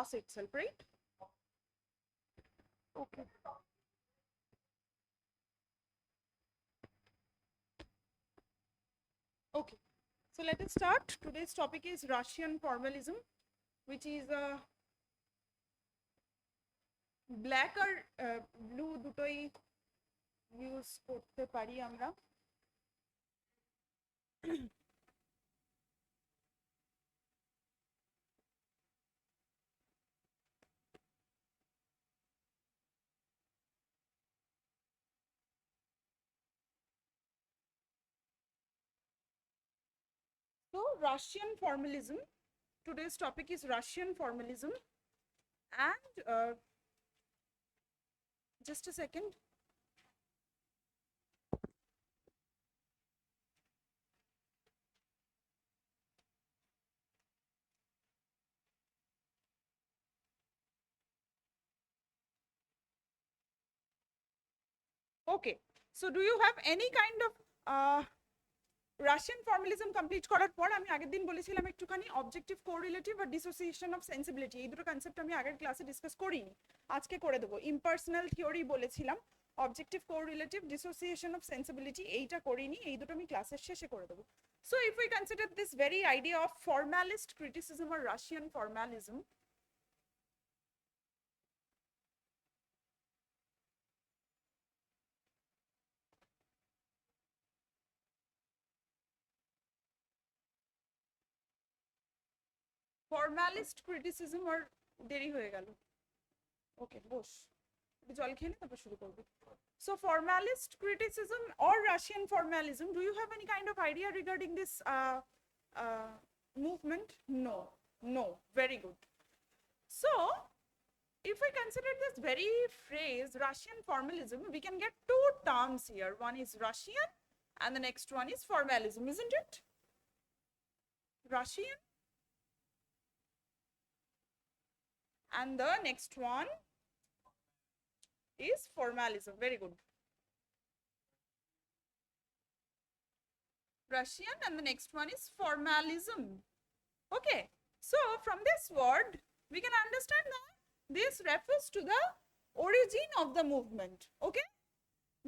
class itself, right? Okay. Okay. So let us start. Today's topic is Russian formalism, which is a black or blue দুটোই use করতে পারি আমরা। So Russian formalism. Today's topic is Russian formalism, and just a second. Okay, so do you have any kind of Russian formalism complete করার পর আমি আগের দিন বলেছিলাম একটুখানি অবজেক্টিভ কোরিলেটিভ আর ডিসোসিয়েশন অফ সেন্সিবিলিটি, এই দুটো কনসেপ্ট আমি আগের ক্লাসে ডিসকাস করিনি, আজকে করে দেবো। ইম্পার্সোনাল থিওরি বলেছিলাম, objective correlative, dissociation of sensibility এইটা করিনি, এই দুটো আমি ক্লাসের শেষে করে দেবো। So if we consider this very idea of formalist criticism আর রাশিয়ান ফর্মালিজম, ফর্মালিস্ট ক্রিটিসিজম আর দেরি হয়ে গেল। ওকে বস, জল খেয়ে নে তারপর শুরু করবো। So formalist criticism or Russian formalism, do you have any kind of idea regarding this movement? No, no, very good. So if we consider this very phrase Russian formalism, we can get two terms here. One is Russian and the next one is formalism, isn't it? Russian and the next one is formalism. Very good. Russian and the next one is formalism. Okay, so from this word we can understand that this refers to the origin of the movement. Okay,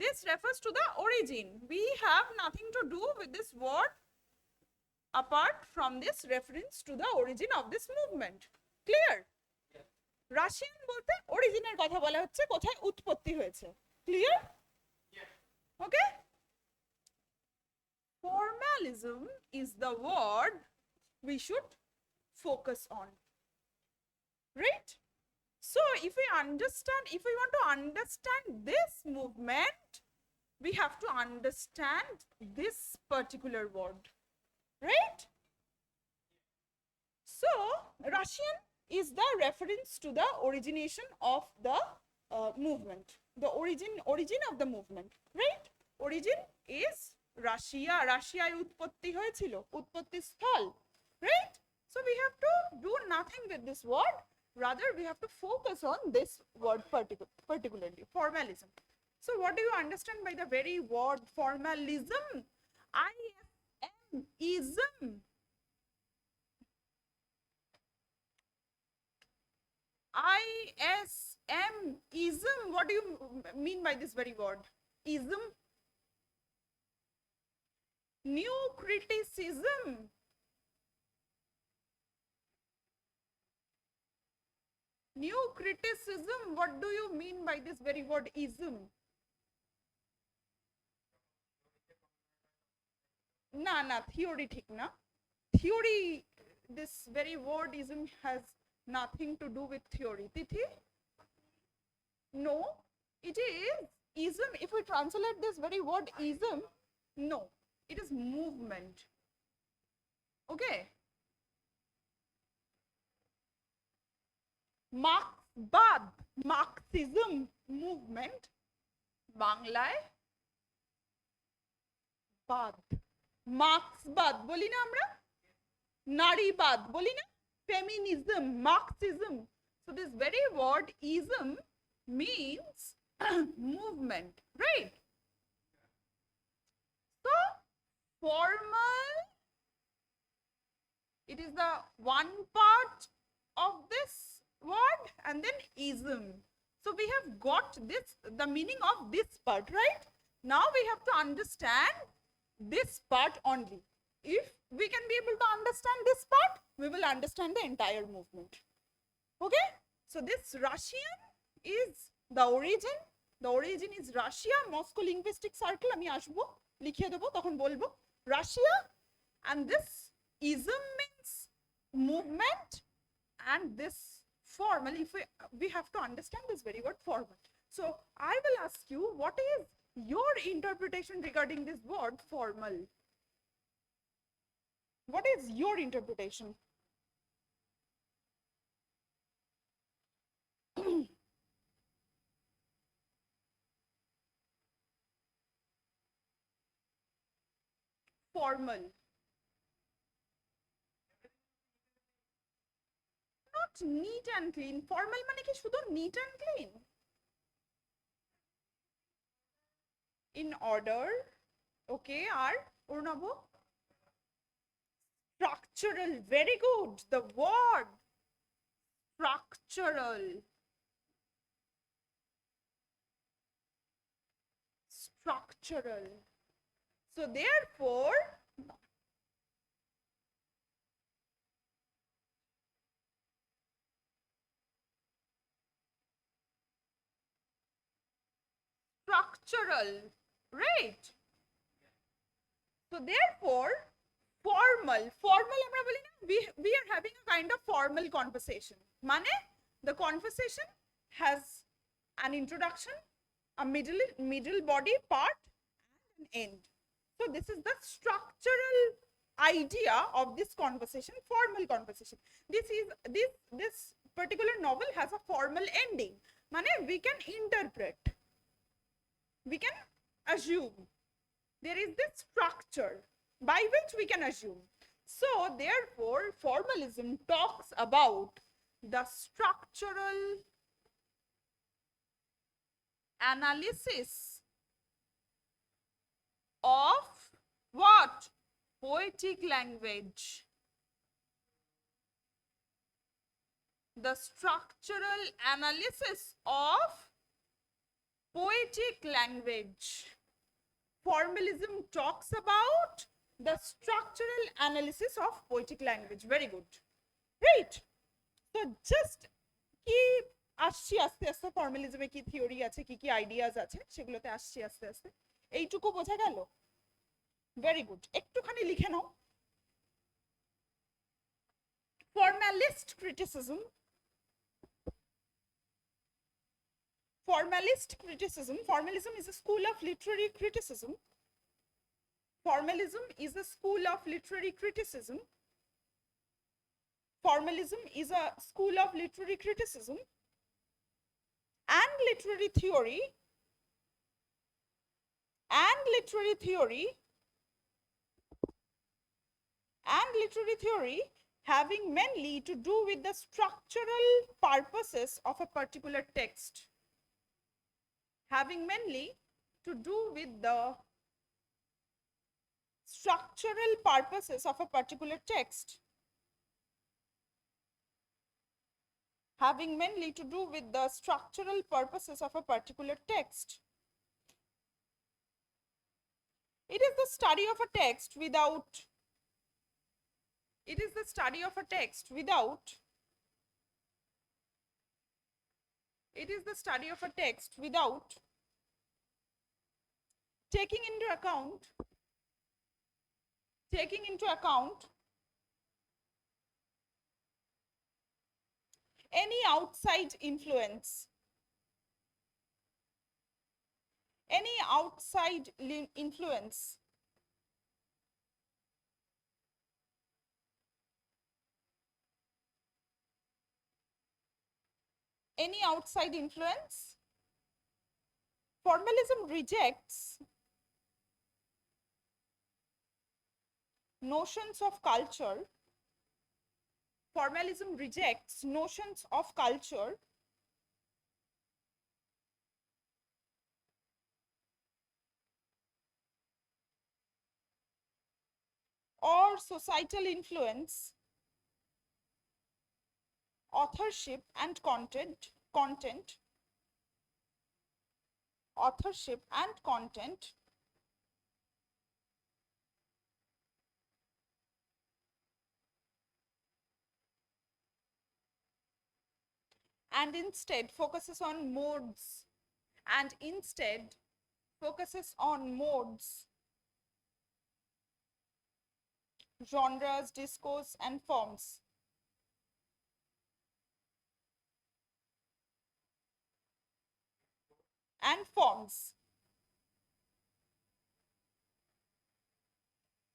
this refers to the origin. We have nothing to do with this word apart from this reference to the origin of this movement. Clear? Russian বলতে অরিজিনের কথা বলা হচ্ছে, কোথায় উৎপত্তি হয়েছে। Clear? Okay, formalism is the word we should focus on, right? So if we understand, if we want to understand this movement, we have to understand this particular word, right? So Russian is the reference to the origination of the movement, the origin of the movement, right? Origin is Russia, Russiaয় উৎপত্তি হয়েছিল, উৎপত্তি স্থল, right? So we have to do nothing with this word, rather we have to focus on this word particularly, formalism. So what do you understand by the very word formalism? ISM-ism. ISM-ism. What do you mean by this very word? Ism? New criticism. New criticism. What do you mean by this very word ism? Na, theory ঠিক না। Theory, this very word ism has nothing to do with theory. Tithi? No, it is ism. If we translate this very word ism, no, it is movement. Okay. Marxbad, Marxism movement, বাংলায় বাদ, মার্ক্সবাদ বলি না আমরা, নারীবাদ বলি না, feminism, Marxism. So this very word ism means movement, right? So formal, it is the one part of this and then ism. So we have got this, the meaning of this part, right? Now we have to understand this part only. If we can be able to understand this part, we will understand the entire movement. Okay? So this Russian is the origin. The origin is Russia. Moscow Linguistic Circle. আমি আসবো, লিখিয়ে দেবো, তখন বলবো Russia. And this ism means movement, and this formal, if we have to understand this very word formal. So I will ask you, what is your interpretation regarding this word formal? What is your interpretation? Formal. Not neat and clean. Formal মানে কি শুধু neat and clean? In order. Okay, R Arunava? Structural. Very good. The word structural. Structural. So therefore, structural, right? So therefore, formal আমরা বলি না, we are having a kind of formal conversation. মানে the conversation has an introduction, a middle body part, and an end. So this is the structural idea of this conversation, formal conversation. This particular novel has a formal ending. মানে we can interpret, we can assume there is this structure by which we can assume. So therefore, formalism talks about the structural analysis of what? Poetic language. The structural analysis of poetic language. Formalism talks about the structural analysis of poetic language. Very good. Right. So just কি আসছি আস্তে আস্তে, ফর্মালিজমে কি theory আছে, কি কি ideas আছে, সেগুলোতে আসছি আস্তে আস্তে। এইটুকু বোঝা গেল? Very good. একটুখানি লিখে নাও। Formalist criticism. Formalist criticism. Formalism is a school of literary criticism. Formalism is a school of literary criticism. Formalism is a school of literary criticism and literary theory, having mainly to do with the structural purposes of a particular text. Having mainly to do with the structural purposes of a particular text. Having mainly to do with the structural purposes of a particular text. It is the study of a text without, it is the study of a text without, it is the study of a text without taking into account any outside influence, any outside influence, any outside influence. Formalism rejects notions of culture. Formalism rejects notions of culture or societal influence authorship and content, authorship and content, and instead focuses on modes, and instead focuses on modes, genres, discourse, and forms. And forms.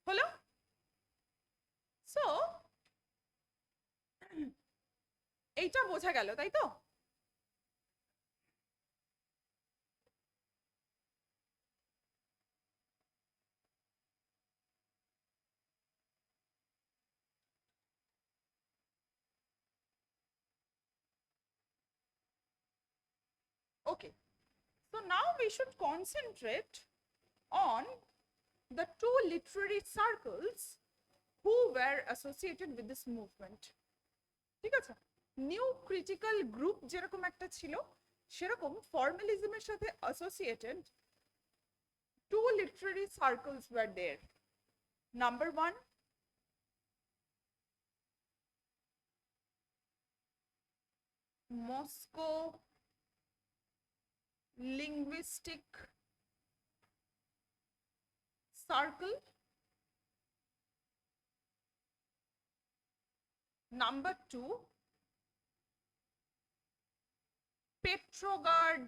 হলো? So এইটা বোঝা গেল, তাই তো? Okay. So now we should concentrate on the two literary circles who were associated with this movement. ঠিক আছে? New critical group যেরকম একটা ছিল, সেরকম ফর্মালিজমের সাথে associated two literary circles were there. Number one, Moscow linguistic circle. Number two, Petrograd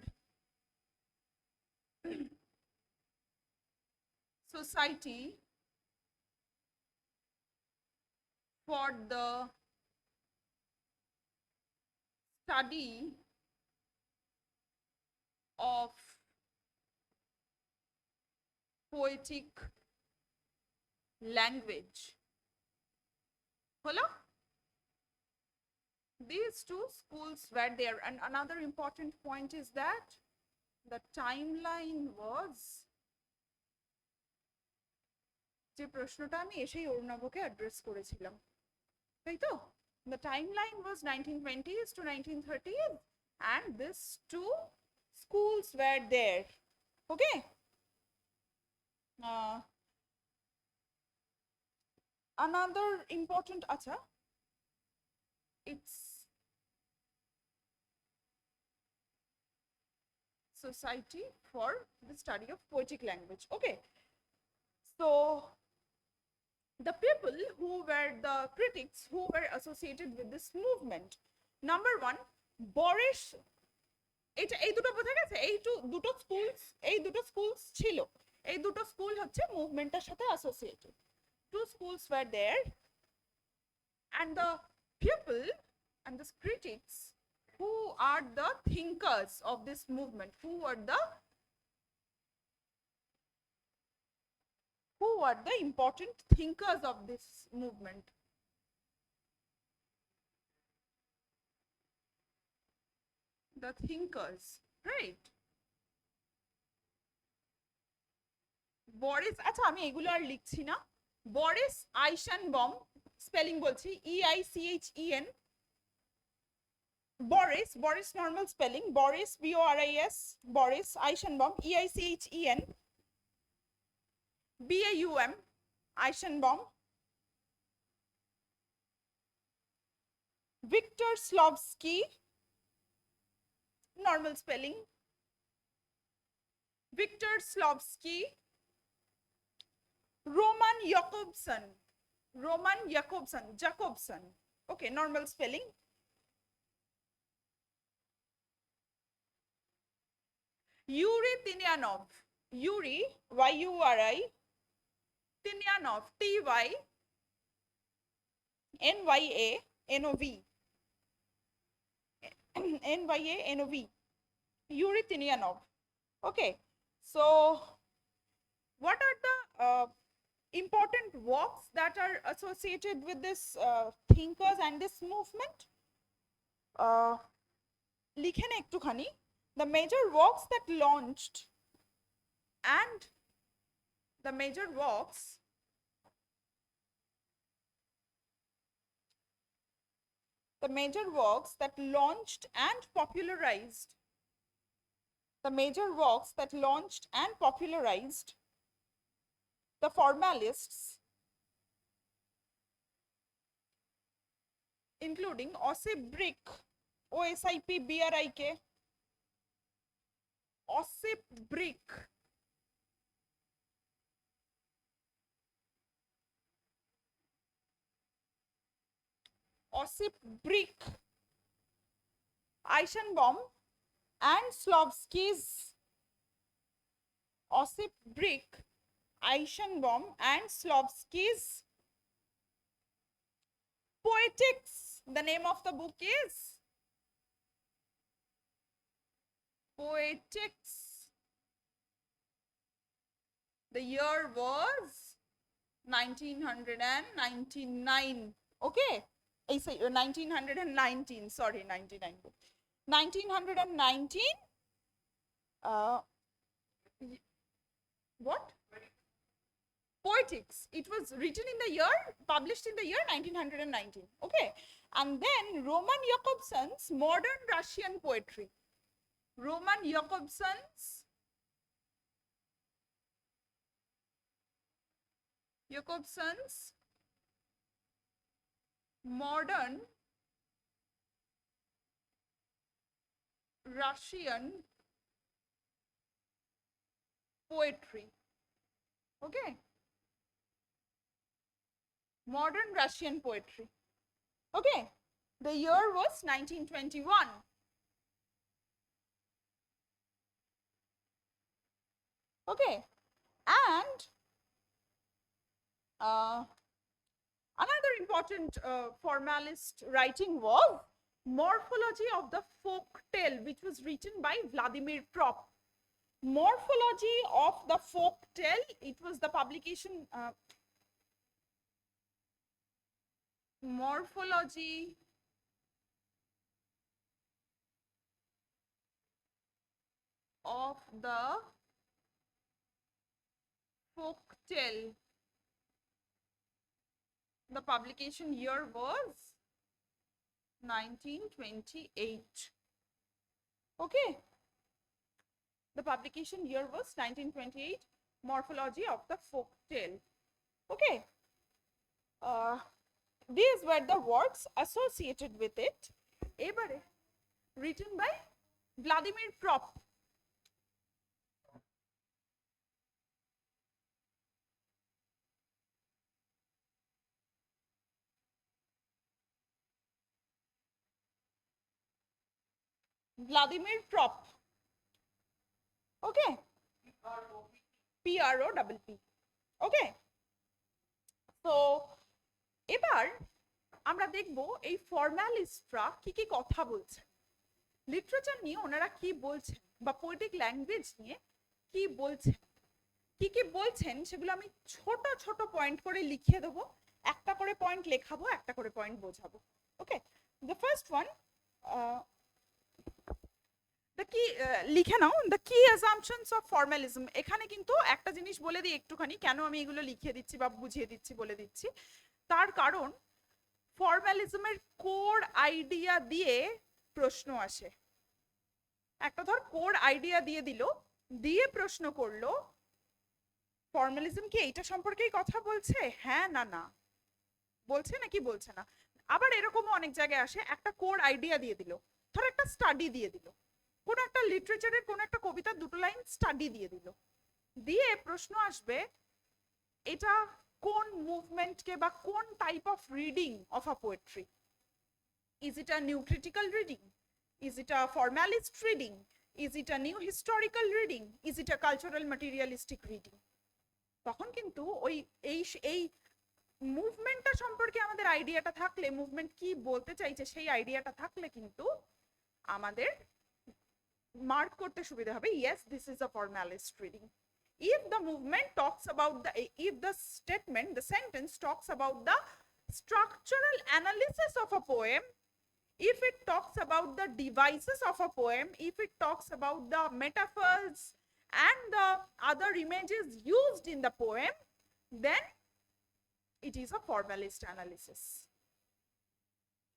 Society for the study of poetic language. Hello? These two schools were there, and another important point is that the timeline was, যে প্রশ্নটা আমি এসেই অরুণাবকে address করেছিলাম, তাই তো? The timeline was 1920s to 1930s, and these two schools were there. Okay. Another important, acha, it's Society for the Study of Poetic Language. Okay. So the people who were the critics who were associated with this movement, number one, Boris, এটা এই দুটো বোঝা গেছে, এই দুটো schools ছিল, এই দুটো স্কুল হচ্ছে মুভমেন্টের সাথে associated. Two schools were there, and the people and the critics who are the thinkers of this movement, who are the important thinkers of this movement. The thinkers, right? Boris, আচ্ছা আমি এগুলো আর লিখছি না. Boris Eichenbaum, spelling বলছি, EICHEN. Boris normal spelling, Boris BORIS, Boris Eichenbaum, EICHEN, BAUM, Eichenbaum. Victor Slavsky, normal spelling, Victor Slavsky. Roman Jakobson, okay, normal spelling. Yuri Tynyanov, Yuri, Y-U-R-I, Tynyanov, T-Y-N-Y-A-N-O-V, N-Y-A-N-O-V, Yuri Tynyanov. Okay, so what are the important works that are associated with this thinkers and this movement? লিখেন একটুখানি. The major works that launched and the major works the major works that launched and popularized the formalists, including Ossip Brick, OSIP BRIK, Ossip Brick, Eichenbaum, and Slavsky's Ossip Brick, Eichenbaum, and Slavsky's Poetics. The name of the book is Poetics. The year was 1999. Okay. 1919. Sorry, 99. 1919. What? Poetics. It was written in the year, published in the year 1919. Okay. And then Roman Jakobson's Modern Russian Poetry. Roman Jakobson's Modern Russian Poetry. Okay. Modern Russian Poetry. Okay. The year was 1921. Okay. And another important formalist writing was Morphology of the Folk Tale, which was written by Vladimir Prop. Morphology of the Folk Tale, it was the publication Morphology of the Folk Tale. The publication year was 1928. Okay. The publication year was 1928. Morphology of the Folk Tale. Okay. These were the works associated with it. Ebare, written by Vladimir Prop. Vladimir Prop. Okay. PROPP. Okay. So এবার আমরা দেখব এই ফর্মালিস্টরা কি কি কথা বলছেন, literature নিয়ে ওনারা কি বলছেন, বা পোয়েটিক ল্যাঙ্গুয়েজ নিয়ে কি বলছেন, কি বলছেন সেগুলো আমি ছোট ছোট পয়েন্ট করে লিখে দেবো, একটা করে পয়েন্ট লেখাবো, একটা করে পয়েন্ট বোঝাবো। ওকে, দ্য ফার্স্ট ওয়ান, লিখে নাও, দ্য কি অ্যাজাম্পশনস অফ ফর্মালিজম। এখানে কিন্তু একটা জিনিস বলে দিই একটুখানি, কেন আমি এগুলো লিখে দিচ্ছি বা বুঝিয়ে দিচ্ছি, বলে দিচ্ছি। তার কারণ ফর্মালিজমের কোর আইডিয়া দিয়ে প্রশ্ন আসে। একটা ধর কোর আইডিয়া দিয়ে দিল, দিয়ে প্রশ্ন করলো ফর্মালিজম কি এইটা সম্পর্কেই কথা বলছে, হ্যাঁ না না বলছে নাকি বলছে না। আবার এরকমও অনেক জায়গায় আসে, একটা কোর আইডিয়া দিয়ে দিল, ধর একটা স্টাডি দিয়ে দিল, কোন একটা লিটারেচারের কোন একটা কবিতার দুটো লাইন স্টাডি দিয়ে দিল, দিয়ে প্রশ্ন আসবে এটা কোন মুভমেন্টকে বা কোন type of reading of a poetry. Is it a new critical reading, is it a formalist reading, is it a new historical reading, is it a cultural materialistic reading. তখন কিন্তু ওই এই মুভমেন্টটা সম্পর্কে আমাদের আইডিয়াটা থাকলে, মুভমেন্ট কি বলতে চাইছে সেই আইডিয়াটা থাকলে কিন্তু আমাদের মার্ক করতে সুবিধা হবে, yes this is a formalist reading. If the movement talks about the, if the statement, the sentence talks about the structural analysis of a poem, if it talks about the devices of a poem, if it talks about the metaphors and the other images used in the poem, then it is a formalist analysis.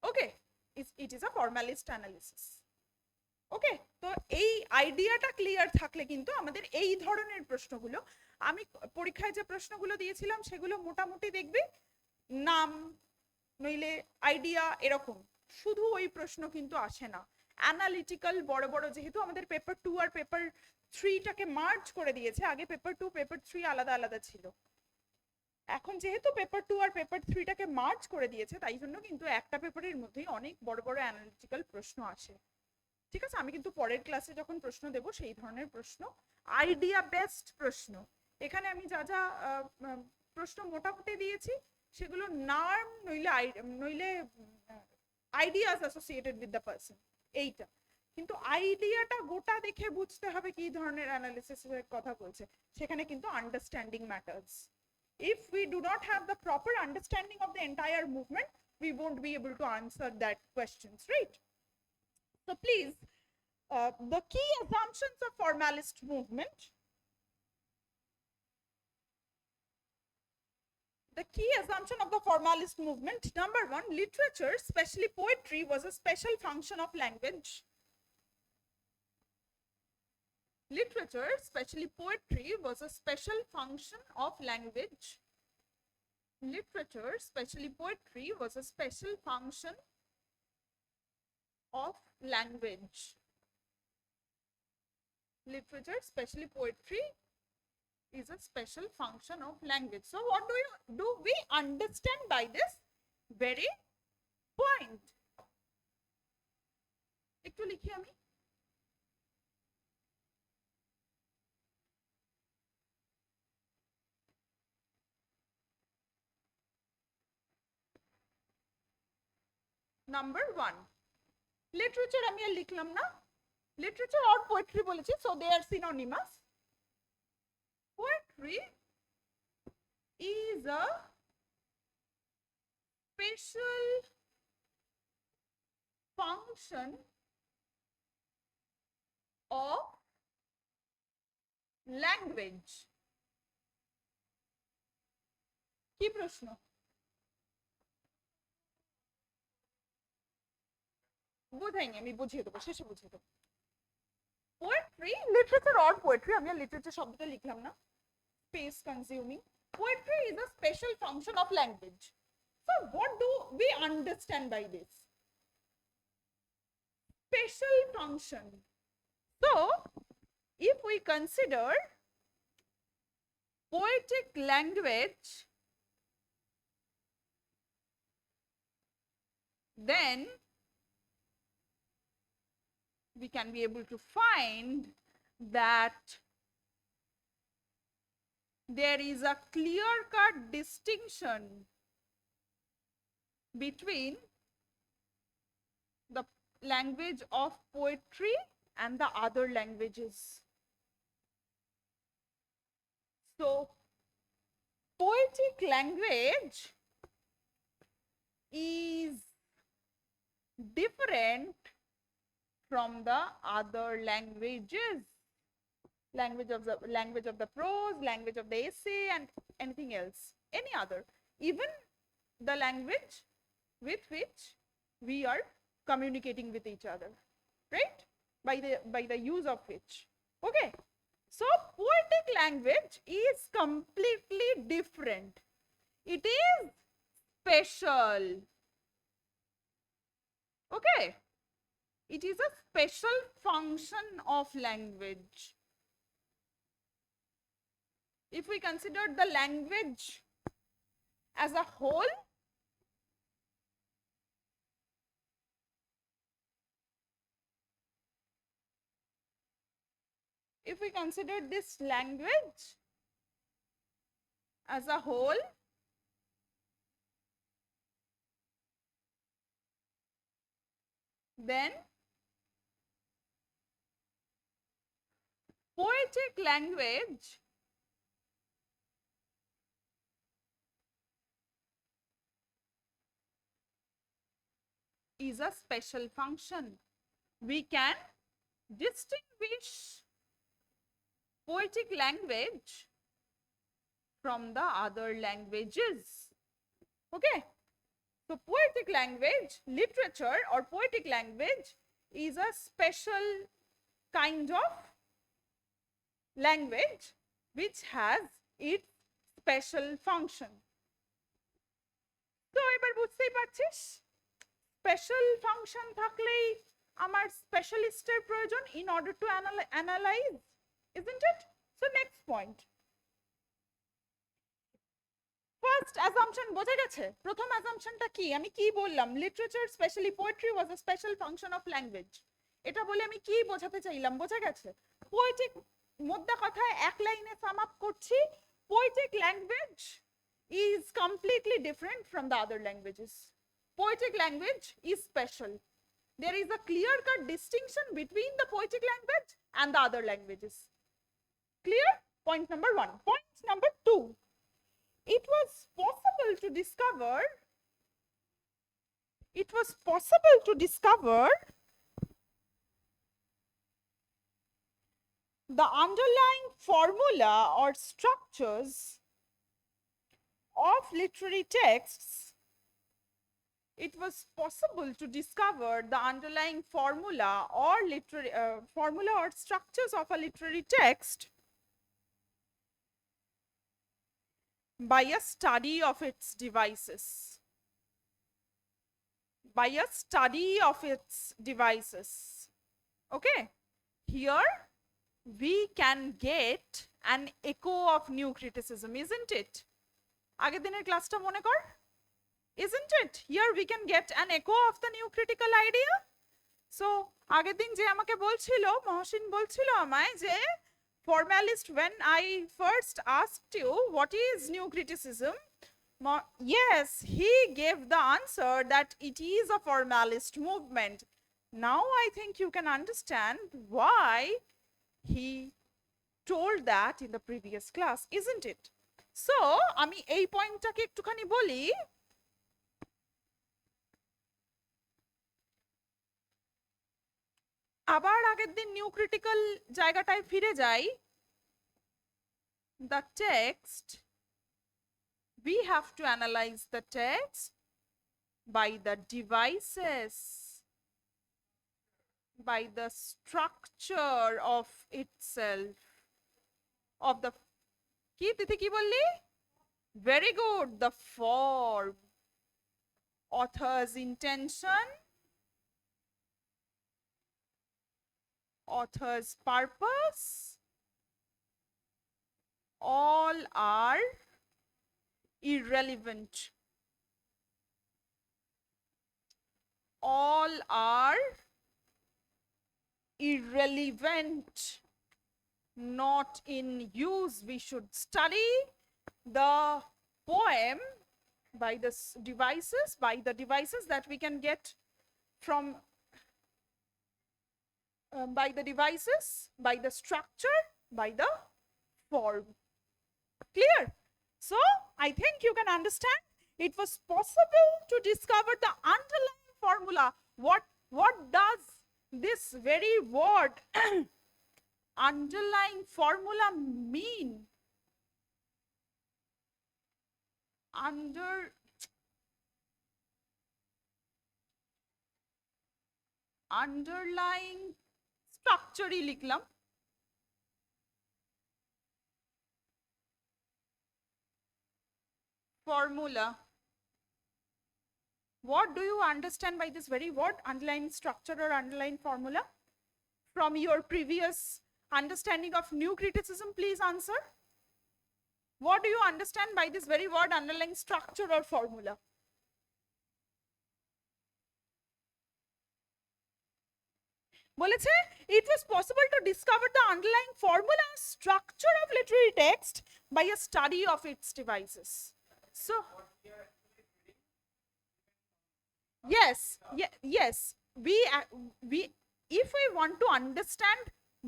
Okay, it is a formalist analysis. ওকে, তো এই আইডিয়াটা clear থাকলে কিন্তু আমাদের এই ধরনের প্রশ্নগুলো, আমি পরীক্ষায় যে প্রশ্নগুলো দিয়েছিলাম সেগুলো মোটামুটি দেখবে নাম নইলে আইডিয়া এরকম, শুধু ওই প্রশ্ন কিন্তু আসে না। অ্যানালিটিক্যাল বড় বড়, যেহেতু আমাদের পেপার 2 আর পেপার 3টাকে মার্জ করে দিয়েছে, আগে পেপার 2 পেপার 3 আলাদা আলাদা ছিল, এখন যেহেতু পেপার 2 আর পেপার 3টাকে মার্জ করে দিয়েছে, তাই জন্য কিন্তু একটা পেপারের মধ্যেই অনেক বড় বড় অ্যানালিটিক্যাল প্রশ্ন আসে। ঠিক আছে, আমি কিন্তু পরের ক্লাসে যখন প্রশ্ন দেব সেই ধরনের প্রশ্ন, আইডিয়া বেসড প্রশ্ন, এখানে আমি যা যা প্রশ্ন মোটামুটি দিয়েছি সেগুলো নাম নইলে ideas associated with the person, এইটা কিন্তু আইডিয়াটা গোটা দেখে বুঝতে হবে কি ধরনের অ্যানালিসিসের কথা বলছে, সেখানে কিন্তু understanding matters. If we do not have the proper understanding of the entire movement, we won't be able to answer that questions, right? So please, the key assumptions of formalist movement. The key assumption of the formalist movement, number 1, literature, especially poetry, was a special function of language. Literature, especially poetry, was a special function of language. Literature, especially poetry, was a special function of language. Literature, especially poetry, is a special function of language. So what do we understand by this very point? একটু লিখি আমি। Number 1, literature আমি আর লিখলাম না, literature or poetry বলেছি, so they are synonymous. Poetry is a special function of language. কি প্রশ্ন? বোঝাইনি, আমি বুঝিয়ে দেবো, শেষে বুঝিয়ে দেবো। পোয়েট্রি, লিটারেচার অর পোয়েট্রি, আমি আর লিটারেচার শব্দটা লিখলাম না, space consuming. Poetry is a special function of language. So what do we understand by this? Special function. So if we consider poetic language, then we can be able to find that there is a clear-cut distinction between the language of poetry and the other languages. So poetic language is different from the other languages, language of the prose, language of the essay, and anything else, any other, even the language with which we are communicating with each other, right? By the use of which. Okay, so poetic language is completely different. It is special. Okay, it is a special function of language. If we consider the language as a whole, if we consider this language as a whole, then poetic language is a special function. We can distinguish poetic language from the other languages. Okay, So poetic language, literature or poetic language is a special kind of language which has its special function. তো এবার বুঝতেই পারছিস special function থাকলেই আমার স্পেশালিস্টের প্রয়োজন in order to analyze, isn't it? So next point. First assumption বোঝা গেছে? প্রথম assumptionটা কি? আমি কি বললাম? Literature, especially poetry, was a special function of language. এটা বলে আমি কি বোঝাতে চাইলাম? বোঝা গেছে? Poetic মোদ্দা কথায় এক লাইনে সাম আপ করছি, poetic language is completely different from the other languages. Poetic language is special. There is a clear-cut distinction between the poetic language and the other languages. Clear? Point number 1. Point number 2. It was possible to discover the underlying formula or structures of literary texts. It was possible to discover the underlying formula or structures of a literary text by a study of its devices. By a study of its devices. Okay? Here we can get an echo of new criticism, isn't it? আগের দিনের ক্লাসটা মনে কর? Isn't it? Here we can get an echo of the new critical idea. So আগের দিন যে আমাকে বলছিল, মহসিন বলছিল আমায় যে formalist, when I first asked you what is new criticism, yes, he gave the answer that it is a formalist movement. Now I think you can understand why he told that in the previous class, isn't it? So আমি এই পয়েন্টটাকে একটুখানি বলি। আবার আগের দিন new critical জায়গাটায় ফিরে যাই। The text, we have to analyze the text by the devices, by the structure of itself, of the কি তিথি কি বললি? Very good. The form, author's intention, author's purpose, all are irrelevant. All are irrelevant, not in use. We should study the poem by the devices that we can get from by the devices, by the structure, by the form. Clear? So I think you can understand it was possible to discover the underlying formula. What does this very word underlying formula mean? Underlying structure he लिखलाम। Formula. What do you understand by this very word, underlying structure or underlying formula? From your previous understanding of new criticism, please answer. What do you understand by this very word, underlying structure or formula? বলেছে it was possible to discover the underlying formula and structure of literary text by a study of its devices. So yes, we if we want to understand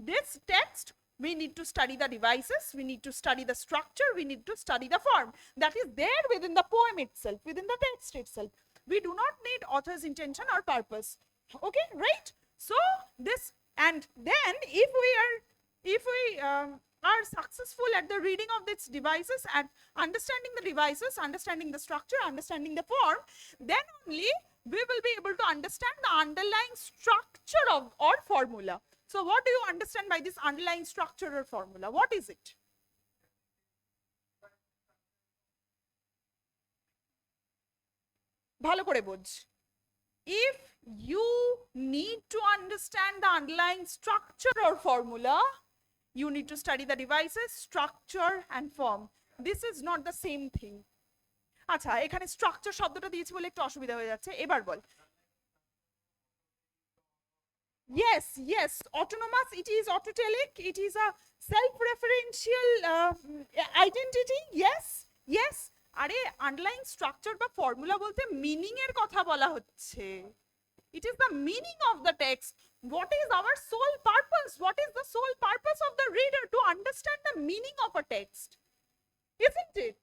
this text, we need to study the devices, we need to study the structure, we need to study the form that is there within the poem itself, within the text itself. We do not need author's intention or purpose. Okay, right? So this, and then if we are successful at the reading of these devices, at understanding the devices, understanding the structure, understanding the form, then only we will be able to understand the underlying structure of or formula. So what do you understand by this underlying structure or formula? What is it? ভালো করে বোঝ। If you need to understand the underlying structure or formula, you need to study the devices, structure and form. This is not the same thing. আচ্ছা, এখানে structure শব্দটা দিয়েছি বলে একটু অসুবিধা হয়ে যাচ্ছে, এবার বল। Yes, yes, autonomous, it is autotelic, it is a self-referential identity. Yes, yes. আরে আন্ডারলাইং স্ট্রাকচার বা ফর্মুলা বলতে মিনিং এর কথা বলা হচ্ছে। It is the meaning of the text. What is our sole purpose? What is the sole purpose of the reader? To understand the meaning of a text, isn't it?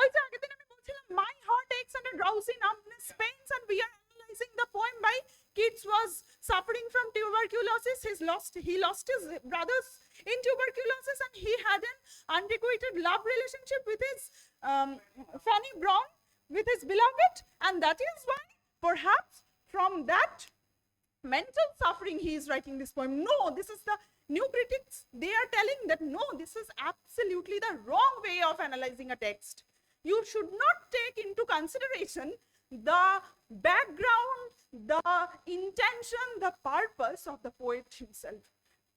ওই যে আগের দিন আমি বলছিলাম, my heart aches and a drowsy numbness pains, and we are analyzing the poem by Keats was suffering from tuberculosis. He lost his brothers in tuberculosis, and he had an unrequited love relationship with his Fanny Brown, with his beloved, and that is why perhaps from that mental suffering he is writing this poem. No, this is the new critics, they are telling that no, this is absolutely the wrong way of analyzing a text. You should not take into consideration the background, the intention, the purpose of the poet himself.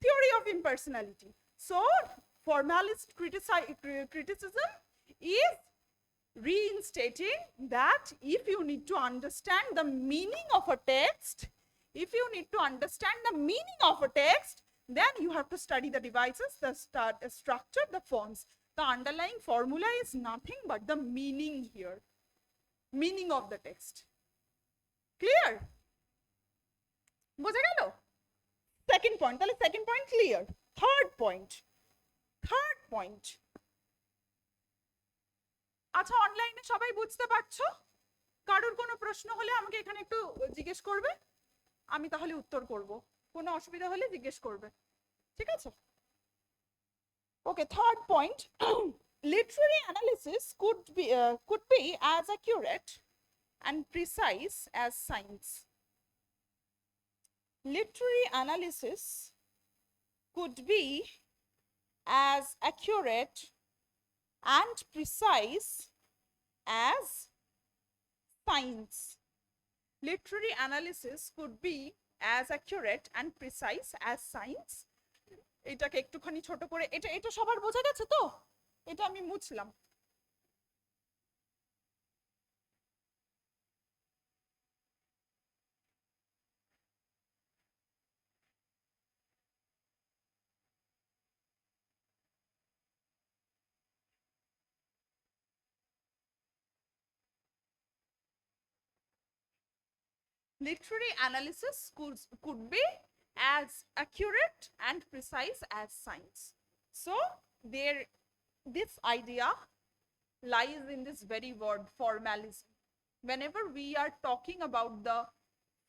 Theory of impersonality. So formalist criticism is reinstating that if you need to understand the meaning of a text, if you need to understand the meaning of a text, then you have to study the devices, the structure, the forms. The underlying formula is nothing but the meaning here, meaning of the text. Clear? বোঝা গেল? Second point, তাহলে second point clear. Third point. আচ্ছা, অনলাইনে সবাই বুঝতে পারছো? কারোর কোনো প্রশ্ন হলে আমাকে এখানে একটু জিজ্ঞেস করবে, আমি তাহলে উত্তর করব। কোনো অসুবিধা হলে জিজ্ঞেস করবে, ঠিক আছে? Okay, third point. Literary analysis could be as accurate and precise as science. Literary analysis could be as accurate and precise as science. Literary analysis could be as accurate and precise as science. এটাকে একটুখানি ছোট করে, এটা সবার বোঝা গেছে তো? এটা আমি মুছলাম। Literary analysis could be as accurate and precise as science. So this idea lies in this very word, formalism. Whenever we are talking about the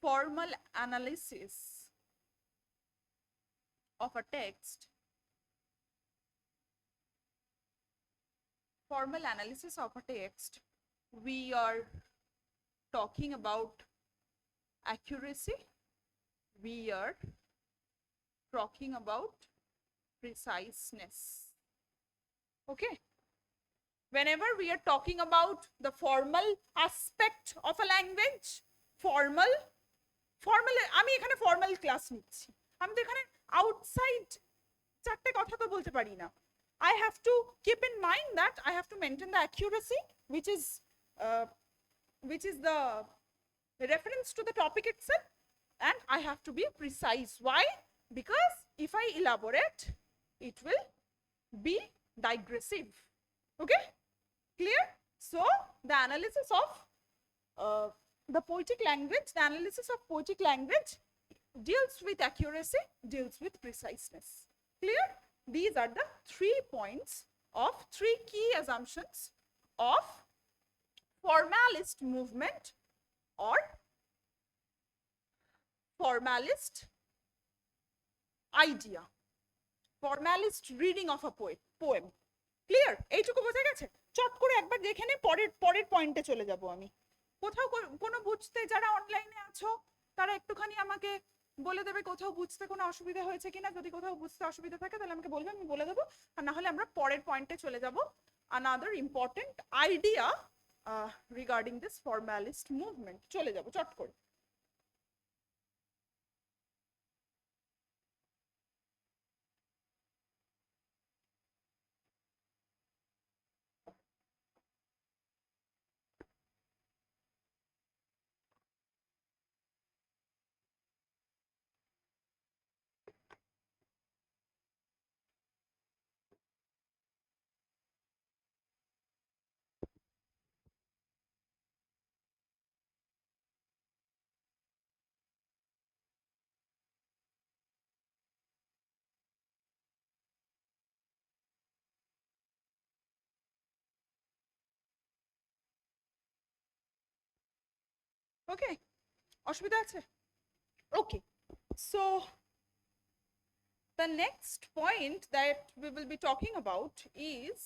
formal analysis of a text, we are talking about accuracy, we are talking about preciseness. Okay, whenever we are talking about the formal aspect of a language, formal আমি এখানে formal class নিচ্ছি, আমি তো এখানে outside চারটে কথা তো বলতে পারি না। I have to keep in mind that I have to maintain the accuracy, which is the reference to the topic itself, and I have to be precise. Why? Because if I elaborate, it will be digressive. Okay, clear? So the analysis of the poetic language, deals with accuracy, deals with preciseness. Clear? These are the 3 points of 3 key assumptions of formalist movement or formalist idea. Formalist reading of a poem. Clear? এইটুকু বোঝা গেছে? চট করে একবার দেখে নে, পরের পয়েন্টে চলে যাব আমি। কোথাও কোনো বুঝতে যারা অনলাইনে আছো তারা একটুখানি আমাকে বলে দেবে কোথাও বুঝতে কোনো অসুবিধা হয়েছে কিনা। যদি কোথাও বুঝতে অসুবিধা থাকে তাহলে আমাকে বলবে, আমি বলে দেবো। আর না হলে আমরা পরের পয়েন্টে চলে যাব। another important idea regarding this formalist movement চলে যাব চট করে। ওকে, অসুবিধা আছে? ওকে, so the next point that we will be talking about is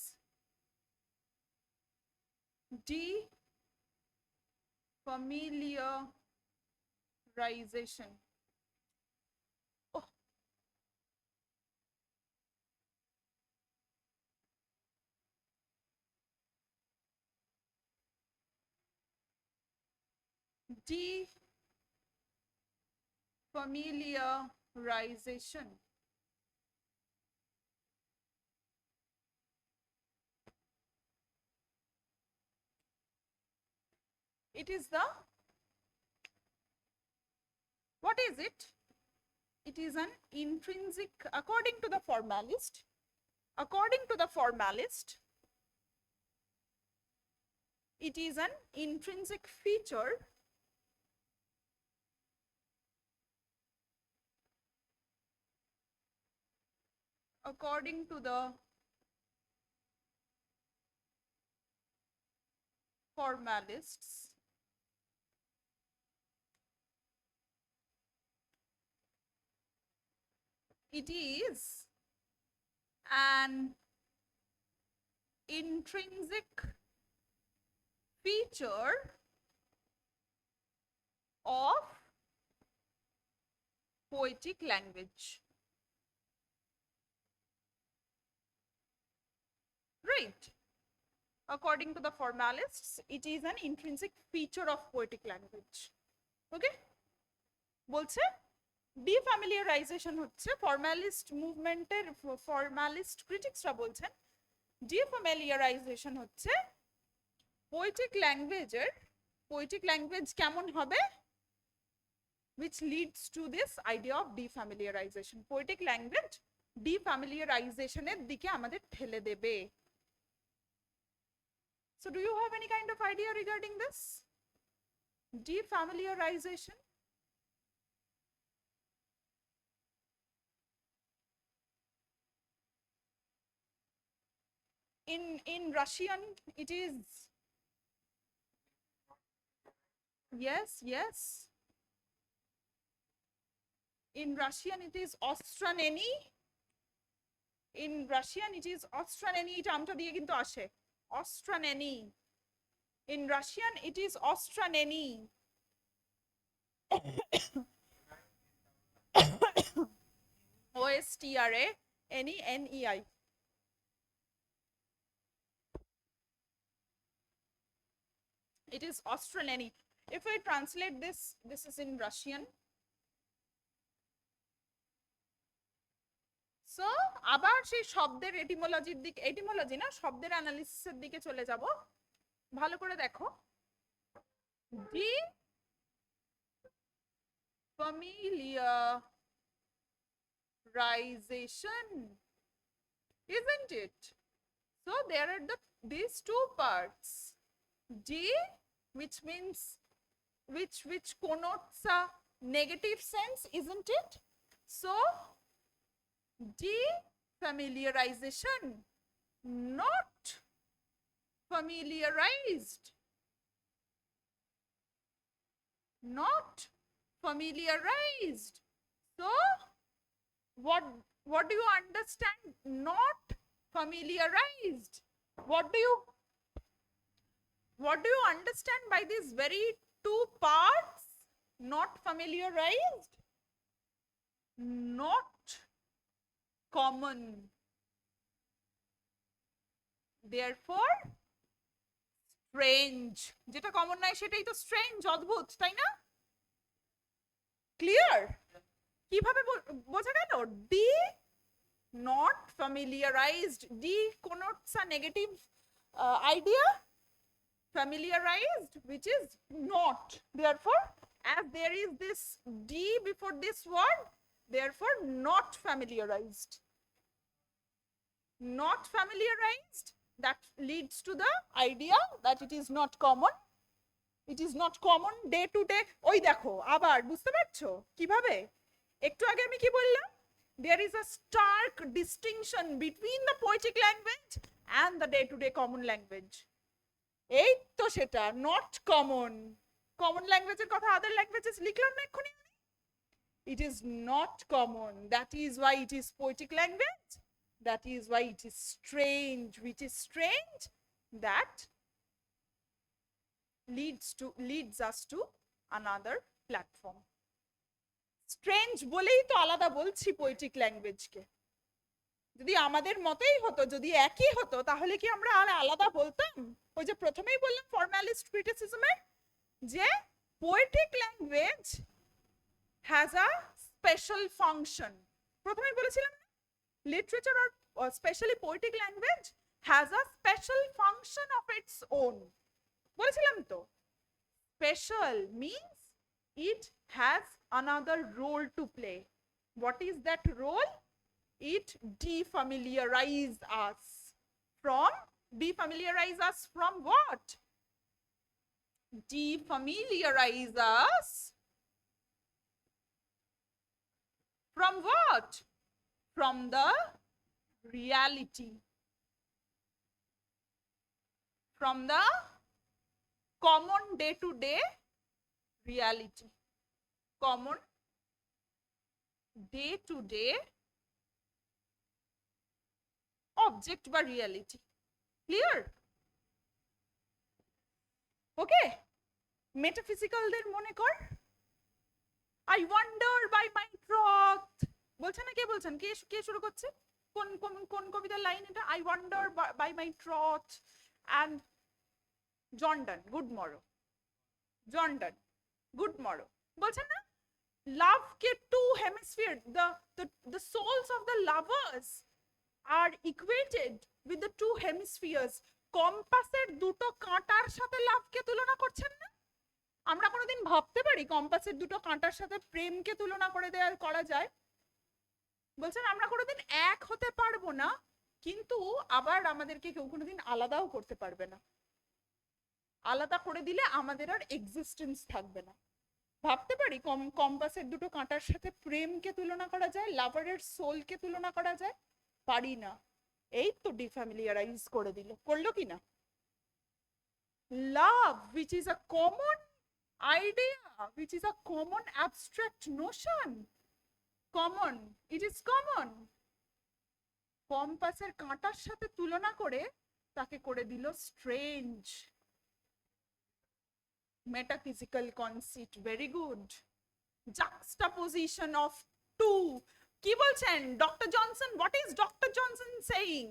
defamiliarization. Oh, defamiliarization. It is the, what is it? It is an intrinsic, according to the formalist, it is an intrinsic feature according to the formalists, it is an intrinsic feature of poetic language. Right? According to the formalists, it is an intrinsic feature of poetic language. Okay? বলছে ডিফ্যামিলিয়ারাইজেশন হচ্ছে ফর্মালিস্ট মুভমেন্টের, ফর্মালিস্ট ক্রিটিক্সরা বলছেন ডিফ্যামিলিয়ারাইজেশন হচ্ছে poetic ল্যাঙ্গুয়েজের, poetic language কেমন হবে, which leads to this idea of defamiliarization. Poetic language defamiliarization এর দিকে আমাদের ঠেলে দেবে। So do you have any kind of idea regarding this defamiliarization? In Russian it is, yes, in Russian it is ostraneni, in Russian it is ostraneni, এটা আমটা দিয়ে কিন্তু আসে ostraneni, in Russian it is ostraneni. ostraneni. It is ostraneni. If I translate this, this is in Russian. So আবার সেই শব্দের এটিমোলজির দিকে, etymology না, শব্দের অ্যানালিসিসের দিকে চলে যাব। ভালো করে দেখো, defamiliarization, isn't it? So there are these two parts. D, which means, which connotes a negative sense, isn't it? So defamiliarization, not familiarized, not familiarized. So what do you understand not familiarized? What do you understand by these very two parts? Not familiarized, not common, therefore strange, যেটা common নয় সেটাই তো strange, অদ্ভুত, তাই না? Clear? কিভাবে বোঝা গেল? D not familiarized, D connotes a negative idea, familiarized which is not, therefore as there is this D before this word, therefore not familiarized. Not familiarized, that leads to the idea that it is not common. It is not common day to day. ওই দেখো আবার বুঝতে পারছো কিভাবে? একটু আগে আমি কি বললাম? There is a stark distinction between the poetic language and the day to day common language. এই তো সেটা not common. Common language এর কথা other languages লিখলাম না এক্ষুনি আমি? It is not common. That is why it is poetic language. That is why it is strange. Which is strange? That leads us to another platform. Strange বলেই তো আলাদা বলছি পোয়েটিক ল্যাঙ্গুয়েজকে। যদি আমাদের মতোই হতো, যদি একই হতো, তাহলে কি আমরা আর আলাদা বলতাম? ওই যে প্রথমেই বললাম ফর্মালিস্ট ক্রিটিসিজমের যে poetic language has a special function. প্রথমেই বলেছিলাম না, literature or especially poetic language has a special function of its own. বলেছিলাম তো, special means it has another role to play. What is that role? It defamiliarize us from what? Defamiliarize us from what? From the reality, from the common day to day reality, common day to day object বা reality. Clear? ওকে, মেটাফিজিক্যালদের মনে কর I wonder by my troth, বলছেন না? কে বলছেন? কে শুরু করছে? কোন কোন কবিতার লাইন এটা? I wonder by my troth and John Donne, good morrow. John Donne, good morrow. বলছেন না? Love ke two hemispheres, the souls of the lovers are equated with the two hemispheres. কম্পাসের দুটো কাঁটার সাথে লাভকে তুলনা করছেন না? আমরা কোনোদিন ভাবতে পারি কম্পাসের দুটো কাঁটার সাথে প্রেমকে তুলনা করা যায়? বলছেন আমরা কোনোদিন এক হতে পারবো না, কিন্তু আবার আমাদেরকে কেউ কোনোদিন আলাদাও করতে পারবে না। আলাদা করে দিলে আমাদের আর এক্সিস্টেন্স থাকবে না। ভাবতে পারি কম্পাসের দুটো কাঁটার সাথে প্রেমকে তুলনা করা যায়, লাভারের সোলকে তুলনা করা যায়? পারি না। এই তো ডিফ্যামিলিয়ারাইজ করে দিল, করলো কি না? লাভ which is a common idea, which is a common abstract notion, common, it is common, কম্পাসের কাঁটার সাথে তুলনা করে তাকে করে দিল strange. metaphysical conceit, very good. Juxtaposition of two. কি বলছেন doctor Johnson? what is Dr. Johnson saying?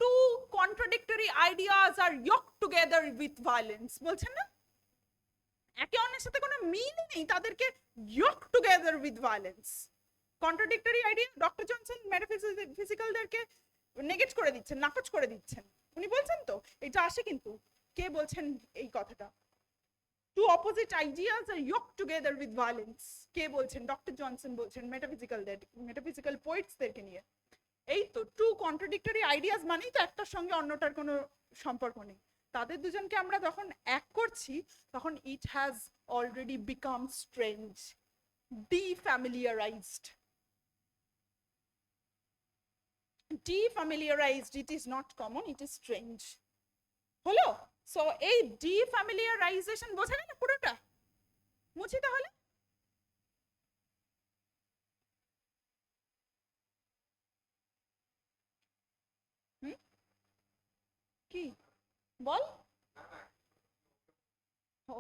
Two contradictory ideas are yoked together with violence. বলছেন না? একে অন্যের সাথে কোনো মিল নেই, তাদেরকে yoke together with violence. Contradictory idea doctor Johnson মেটাফিজিক্যালদেরকে নেগেট করে দিচ্ছেন, নাকচ করে দিচ্ছেন। উনি বলছেন তো, এটা আসে কিন্তু কে বলছেন এই কথাটা? Two opposite ideas are yoked together with violence. কে বলছেন? ডক্টর জনসন বলছেন মেটাফিজিক্যাল পোয়েটসদেরকে নিয়ে। এই তো টু কন্ট্রাডিক্টরি আইডিয়াস মানেই তো একটার সঙ্গে অন্যটার কোনো সম্পর্ক নেই। তাদের দুজনকে আমরা যখন এক করছি তখন it has already become strange, defamiliarized. Defamiliarized, it is not common, it is strange. হলো? সো এই ডিফ্যামিলিয়ারাইজেশন বোঝা গেল পুরোটা? মুছি তাহলে। বল। ও,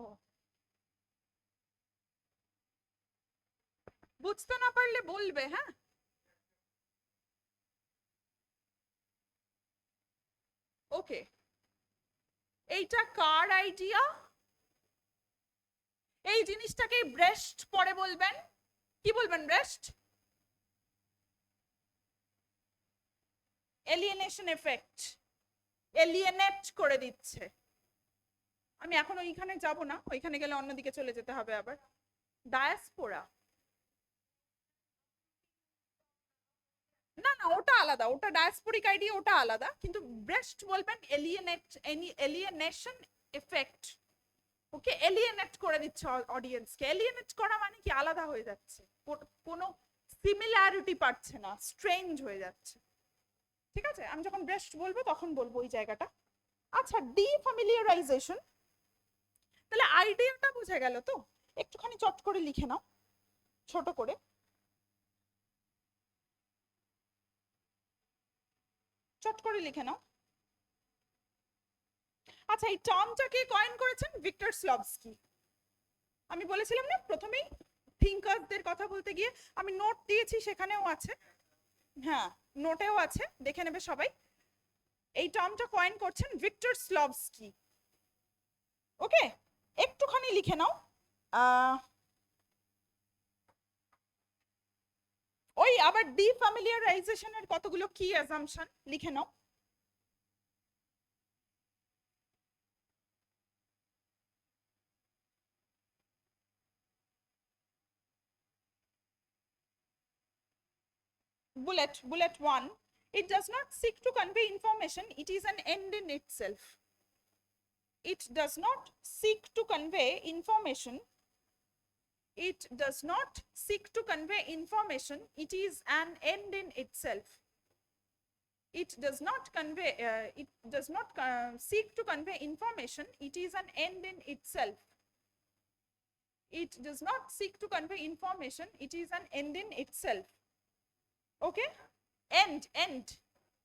বুঝতে না পারলে বলবে, হ্যাঁ। ওকে, এইটা কার আইডিয়া? এই জিনিসটাকে ব্রেস্ট পরে বলবেন। কি বলবেন? ব্রেস্ট এলিয়েনেশন এফেক্ট, এলিয়েনেট করে দিচ্ছে। আমি এখন ওইখানে যাব না, ওইখানে গেলে অন্যদিকে চলে যেতে হবে আবার। ডায়াসপোরা, না না ওটা আলাদা, ওটা ডায়াসপোরিক আইডিয়া, ওটা আলাদা। কিন্তু ব্রেস্ট বলবেন এলিয়েনেট, এলিয়েনেশন এফেক্ট। ওকে এলিয়েনেট করে দিচ্ছে অডিয়েন্সকে। এলিয়েনেট করা মানে কি? আলাদা হয়ে যাচ্ছে, কোনো সিমিলারিটি পাচ্ছে না, স্ট্রেঞ্জ হয়ে যাচ্ছে। ঠিক আছে, আমি যখন ব্রেস্ট বলবো তখন বলবো ওই জায়গাটা। আচ্ছা, ডিফ্যামিলিয়ারাইজেশন, তাহলে আইডিয়াটা বুঝে গেল তো? একটুখানি চট করে লিখে নাও, ছোট করে। চট করে লিখে নাও। আচ্ছা, এই টার্মটা কে কয়েন করেছেন? ভিক্টর স্লভস্কি। আমি বলেছিলাম না প্রথমেই, থিঙ্কারদের কথা বলতে গিয়ে আমি নোট দিয়েছি, সেখানেও আছে। হ্যাঁ, নোটেও আছে, দেখে নেবে সবাই। এই টার্মটা কয়েন করছেন ভিক্টর স্লভস্কি। ওকে, একটুখানি লিখে নাও। ওই আবার ডিফ্যামিলিয়ারাইজেশনের কতগুলো কি অ্যাজাম্পশন লিখে নাও। Bullet 1. It does not seek to convey information, it is an end in itself. It does not seek to convey information. It does not seek to convey information, it is an end in itself. It does not convey, it does not seek to convey information, it is an end in itself. It does not seek to convey information, it is an end in itself. Okay, and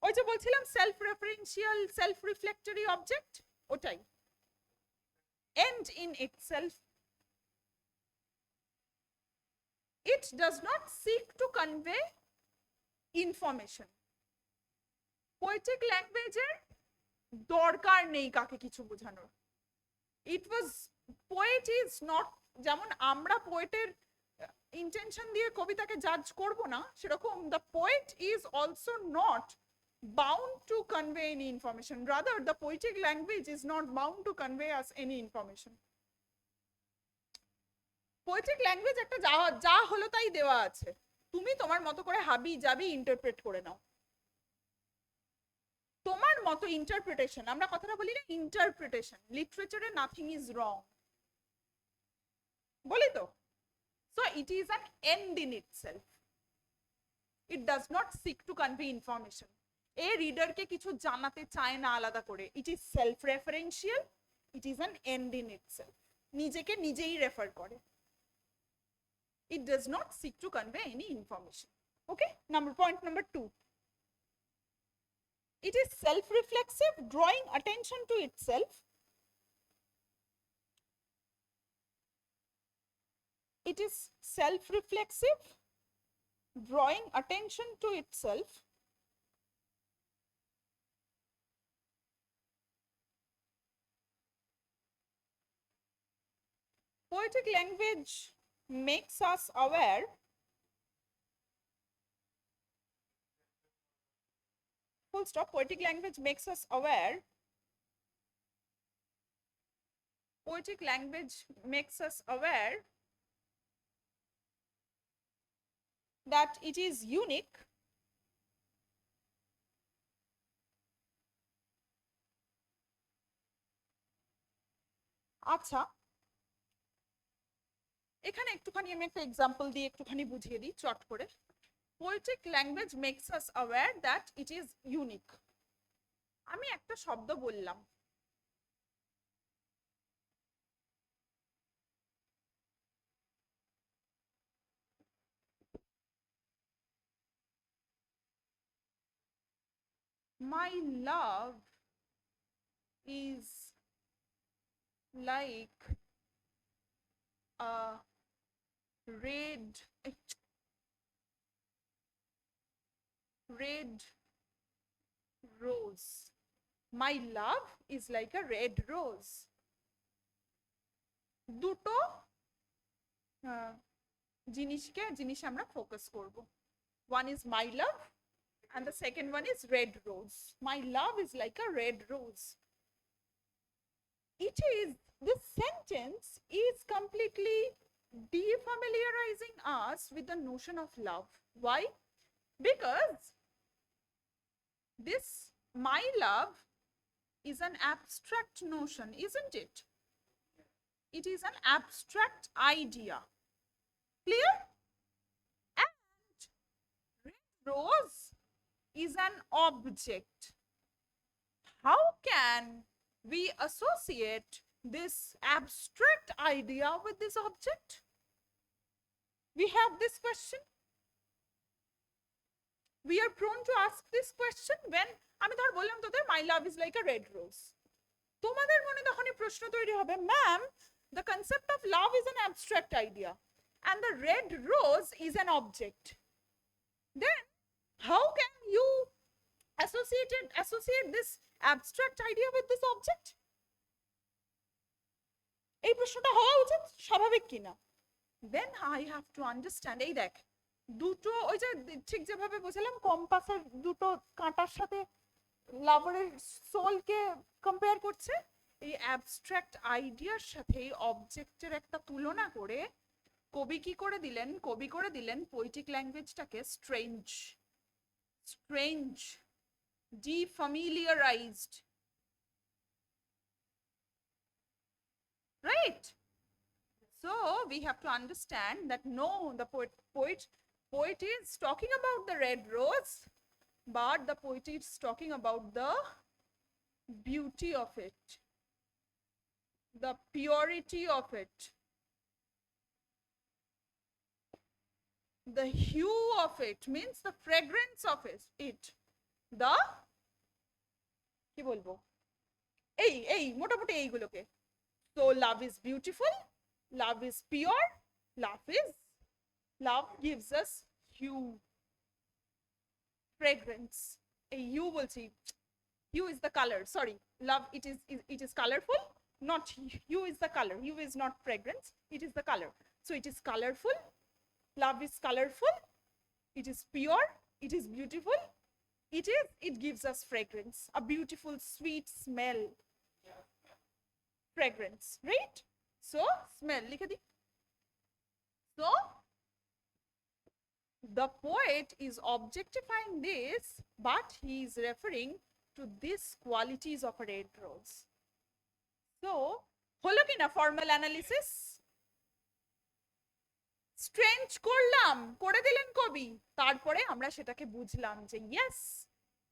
ওই যে বলছিলাম self referential, self reflectory object, ওটাই end in itself. It does not seek to convey information. Poetic ল্যাঙ্গুয়েজের দরকার নেই কাকে কিছু বোঝানোর। It was, poet is not, যেমন আমরা পোয়েটের ইন্টেনশন দিয়ে কবিতাকে জাজ করব না, সেরকম the poet is also not bound to convey any information. Rather, the poetic language is not bound to convey us any information. Poetic language একটা যা হলো তাই দেওয়া আছে, তুমি তোমার মতো করে হাবি যাবি ইন্টারপ্রেট করে নাও, তোমার মতো ইন্টারপ্রিটেশন। আমরা কথাটা বলি না, ইন্টারপ্রিটেশন। লিটারেচারে নাথিং ইজ রং, বলি তো। So it is an end in itself. It does not seek to convey information. এ রিডারকে কিছু জানাতে চায় না আলাদা করে। It is self referential, it is an end in itself. নিজেকে নিজেই রেফার করে। It does not seek to convey any information. Okay, point number 2, it is self reflexive, drawing attention to itself. It is self reflexive, drawing attention to itself. Poetic language makes us aware. Full stop. Poetic language makes us aware. Poetic language makes us aware that it is unique. আচ্ছা, এখানে একটুখানি আমি একটা example দিয়ে একটুখানি বুঝিয়ে দিই চট করে। Poetic language makes us aware that it is unique. আমি একটা শব্দ বললাম, মাই লাভ is like a red rose. My love is like a red rose. দুটো জিনিস আমরা ফোকাস করব. One is my love and the second one is red rose. My love is like a red rose. This sentence is completely defamiliarizing us with the notion of love. Why? Because this my love is an abstract notion, isn't it? It is an abstract idea. Clear? And red rose is an object. How can we associate this abstract idea with this object? We have this question. We are prone to ask this question when আমি ধর বললাম তোদের my love is like a red rose. তোমাদের মনে তখনই প্রশ্ন তৈরি হবে, ma'am, the concept of love is an abstract idea and the red rose is an object. Then how can you associate this abstract idea with this object? এই প্রশ্নটা হওয়া উচিত, স্বাভাবিক কিনা? Then I have to understand, এই দেখ দুটো ওই যে ঠিক যেভাবে বোঝালাম কম্পাসের দুটো কাঁটার সাথে লাভারের সোলকে কম্পেয়ার করছে, এই অ্যাবস্ট্রাক্ট আইডিয়ার সাথে অবজেক্টের একটা তুলনা করে কবি কি করে দিলেন? কবি করে দিলেন পোয়েটিক ল্যাঙ্গুয়েজটাকে strange, defamiliarized. Right? So we have to understand that no, the poet is talking about the red rose, but the poet is talking about the beauty of it, the purity of it, the hue of it, means the fragrance of it, the কি বলবো এই মোটামুটি এইগুলোকে. So love is beautiful, love is pure, love gives us hue, fragrance. A hue বলছি, hue is the color, sorry, love it is colorful, not hue is the color, hue is not fragrance, it is the color. So it is colorful, love is colorful, it is pure, it is beautiful, it gives us fragrance, a beautiful sweet smell, fragrance, right? So smell likhe di. So the poet is objectifying this, but he is referring to these qualities of a red rose. So holo kina formal analysis strange করলাম, করে দিলেন কবি, তারপরে আমরা সেটাকে বুঝলাম যে yes,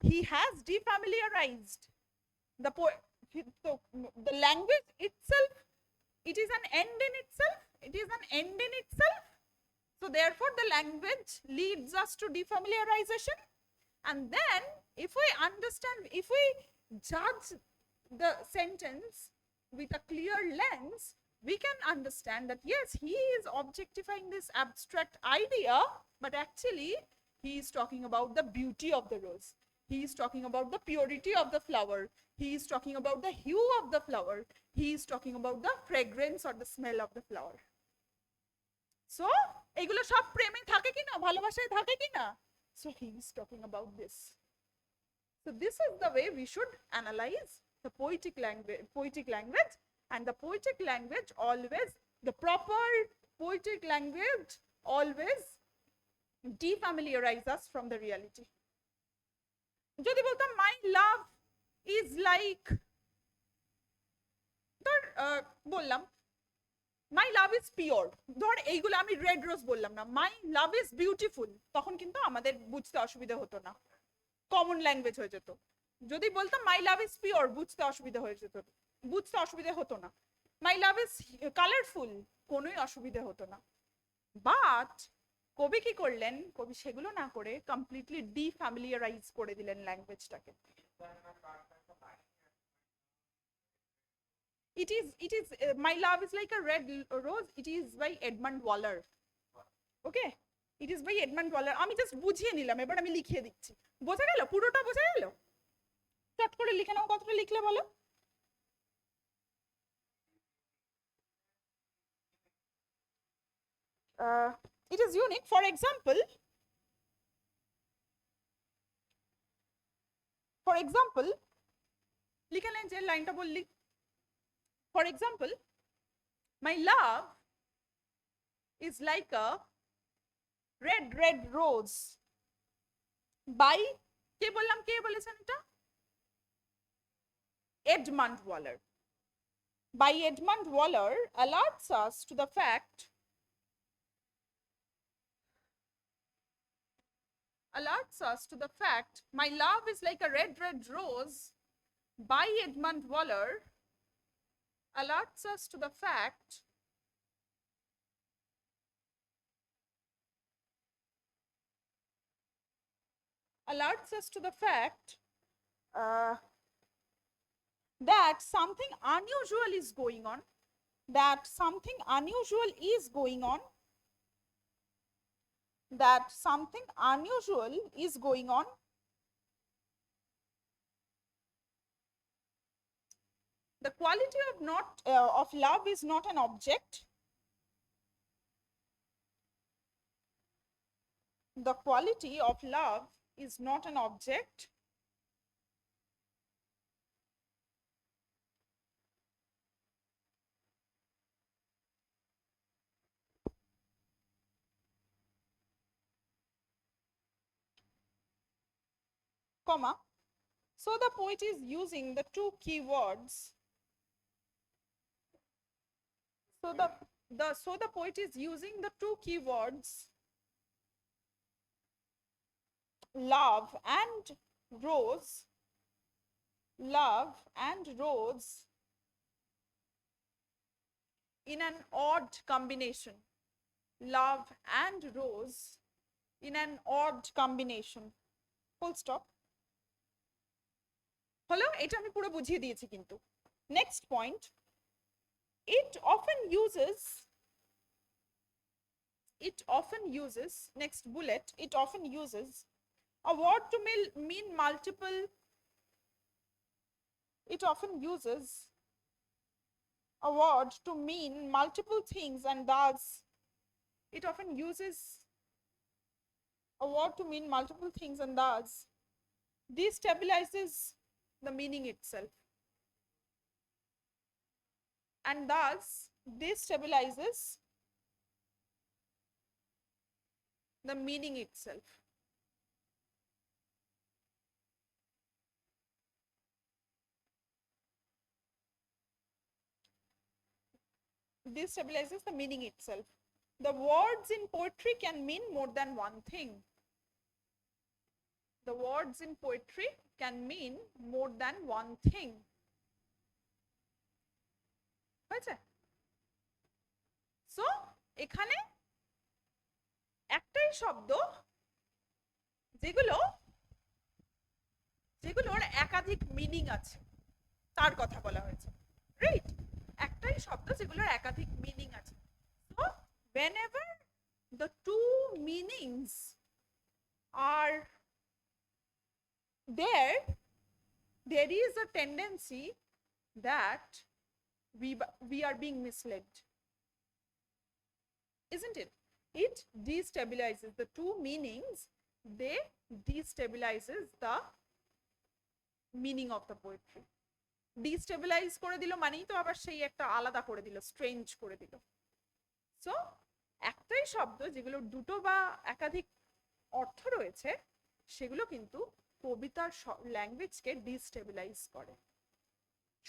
he has defamiliarized the language itself. It is an end in itself. So therefore the language leads us to defamiliarization, and then if we judge the sentence with a clear lens, we can understand that yes, he is objectifying this abstract idea, but actually he is talking about the beauty of the rose, he is talking about the purity of the flower, he is talking about the hue of the flower, he is talking about the fragrance or the smell of the flower. So এগুলো সব প্রেমে থাকে কিনা, ভালোবাসায় থাকে কিনা? So he is talking about this. So this is the way we should analyze the poetic language, and the poetic language always, the proper poetic language always defamiliarize us from the reality. যদি বলতাম my love is like, ধর বললাম my love is pure, ধর এইগুলো আমি red rose বললাম না, my love is beautiful, তখন কিন্তু আমাদের বুঝতে অসুবিধা হতো না, কমন ল্যাঙ্গুয়েজ হয়ে যেত. যদি বলতাম my love is pure, বুঝতে অসুবিধা হতো না. my love is colorful, কোনোই অসুবিধা হতো না. বাট কবি কি করলেন? কবি সেগুলো না করে কমপ্লিটলি ডিফ্যামিলিয়ারাইজ করে দিলেন ল্যাঙ্গুয়েজটাকে. it is My Love is Like a Red Rose, it is by Edmund Waller. Okay, it is by Edmund Waller. আমি জাস্ট বুঝিয়ে নিলাম, এবার আমি লিখিয়ে দিচ্ছি। বোঝা গেল? পুরোটা বোঝা গেল? চট করে লিখে নাও, কতটা লিখলে বলো? It is unique. For example, লিখে নেন যে লাইনটা বললি। For example, my love is like a red rose by, কে বললাম, কে বলেছেন এটা? Edmund Waller. By Edmund Waller alerts us to the fact my love is like a red rose by Edmund Waller alerts us to the fact that something unusual is going on, that something unusual is going on, that something unusual is going on. The quality of love is not an object. The quality of love is not an object. Comma. So the poet is using the two keywords. So the poet is using the two keywords love and rose in an odd combination. Love and rose in an odd combination. Full stop. হলো, এটা আমি পুরো বুঝিয়ে দিয়েছি কিন্তু। Next point, it often uses, next bullet, it often uses a word to mean multiple, it often uses a word to mean multiple things, and thus it often uses a word to mean multiple things, and thus destabilizes the meaning itself, and thus destabilizes the meaning itself. Destabilizes the meaning itself. The words in poetry can mean more than one thing. The words in poetry can mean more than one thing. হয়েছে? So এখানে একটাই শব্দ যেগুলোর একাধিক meaning আছে তার কথা বলা হয়েছে, রাইট? একটাই শব্দ যেগুলোর একাধিক মিনিং আছে। So whenever the two meanings are there is a tendency that we are being misled, isn't it? It destabilizes the two meanings, they destabilizes the meaning of the poetry. Destabilize করে দিল মানেই তো আবার সেই একটা আলাদা করে দিল, স্ট্রেঞ্জ করে দিল। সো একটাই শব্দ যেগুলোর দুটো বা একাধিক অর্থ রয়েছে সেগুলো কিন্তু কবিতার ল্যাঙ্গুয়েজকে ডিস্টেবিলাইজ করে।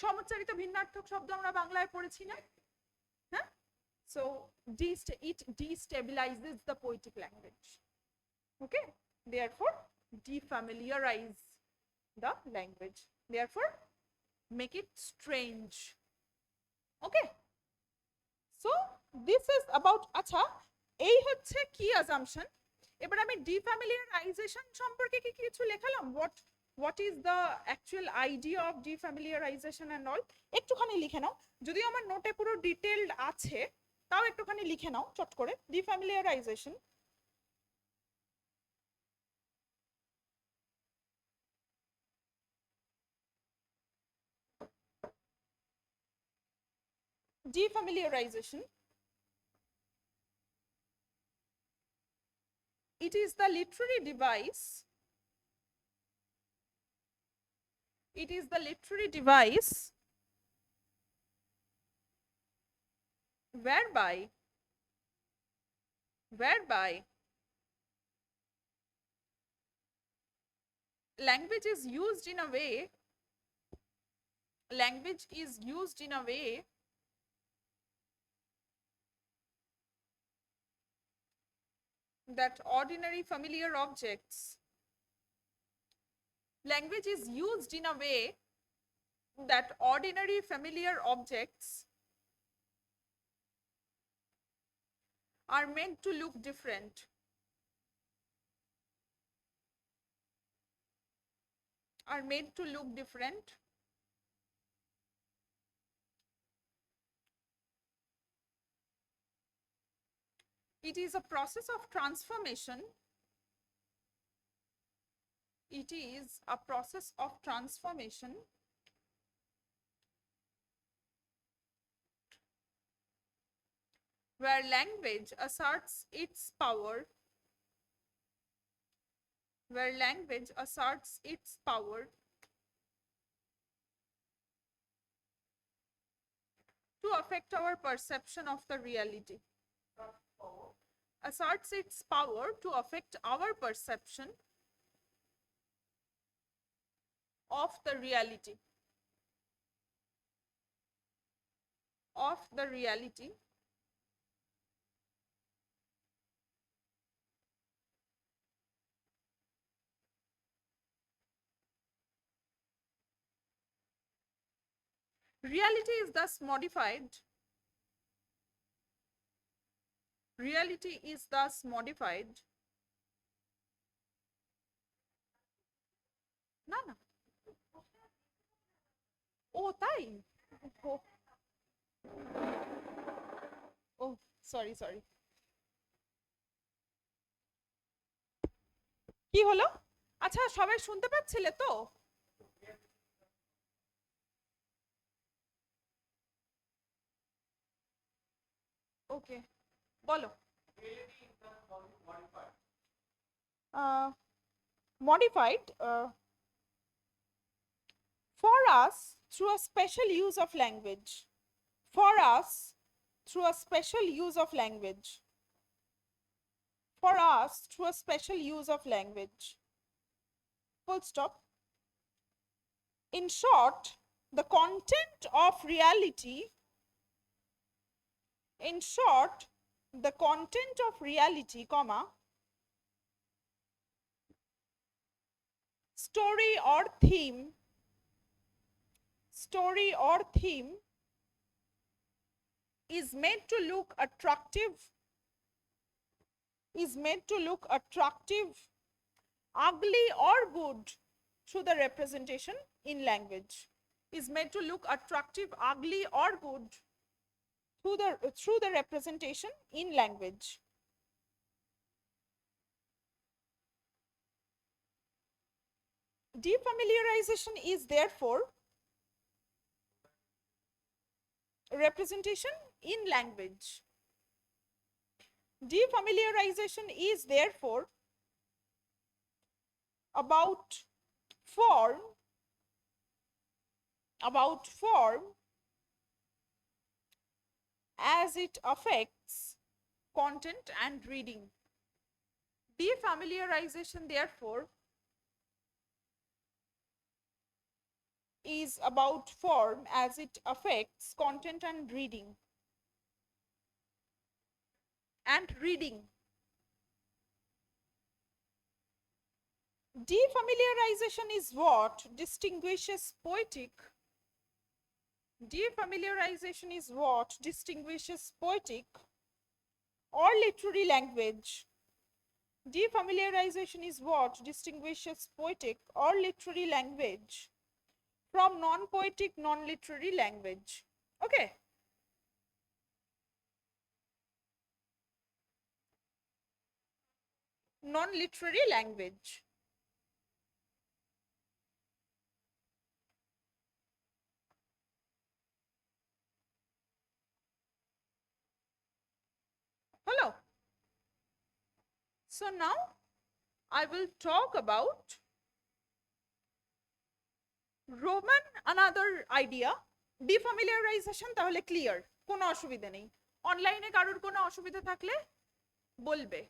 সমচ্চারিত ভিন্নার্থক শব্দ আমরা বাংলায় পড়েছি না? হ্যাঁ, so it destabilizes the poetic language. Okay, therefore defamiliarize the language, therefore make it strange. Okay, so this is about, আচ্ছা এই হচ্ছে কি assumption। এবার আমি ডিফ্যামিলিয়ারাইজেশন সম্পর্কে কি কিছু লেখালাম, what what is the actual idea of defamiliarization and all একটুখানি লিখে নাও, যদিও আমার নোটে পুরো ডিটেইলড আছে তাও একটুখানি লিখে নাও চট করে। defamiliarization defamiliarization it is the literary device, it is the literary device whereby language is used in a way, language is used in a way that ordinary familiar objects, language is used in a way that ordinary familiar objects are meant to look different, are made to look different it is a process of transformation, it is a process of transformation where language asserts its power, where language asserts its power to affect our perception of the reality, asserts its power to affect our perception of the reality, of the reality reality is thus modified, reality is thus modified না না ও তাই ও sorry sorry কি হলো? আচ্ছা সবাই শুনতে পাচ্ছিলে তো? ওকে বলো। modified for us through a special use of language, for us through a special use of language, for us through a special use of language, full stop. In short, the content of reality, in short, the content of reality, comma, story or theme, story or theme is made to look attractive, is made to look attractive, ugly or good through the representation in language, is made to look attractive, ugly or good through the representation in language. Defamiliarization is therefore representation in language. Defamiliarization is therefore about form as it affects content and reading. Defamiliarization therefore is about form as it affects content and reading. Defamiliarization is what distinguishes poetic, defamiliarization is what distinguishes poetic or literary language Defamiliarization is what distinguishes poetic or literary language from non-poetic, non-literary language. Okay. Non-literary language. Hello. So now I will talk about Roman, another idea. Defamiliarization তাহলে clear, কোনো অসুবিধা নেই। অনলাইনে কারোর কোনো অসুবিধা থাকলে বলবে।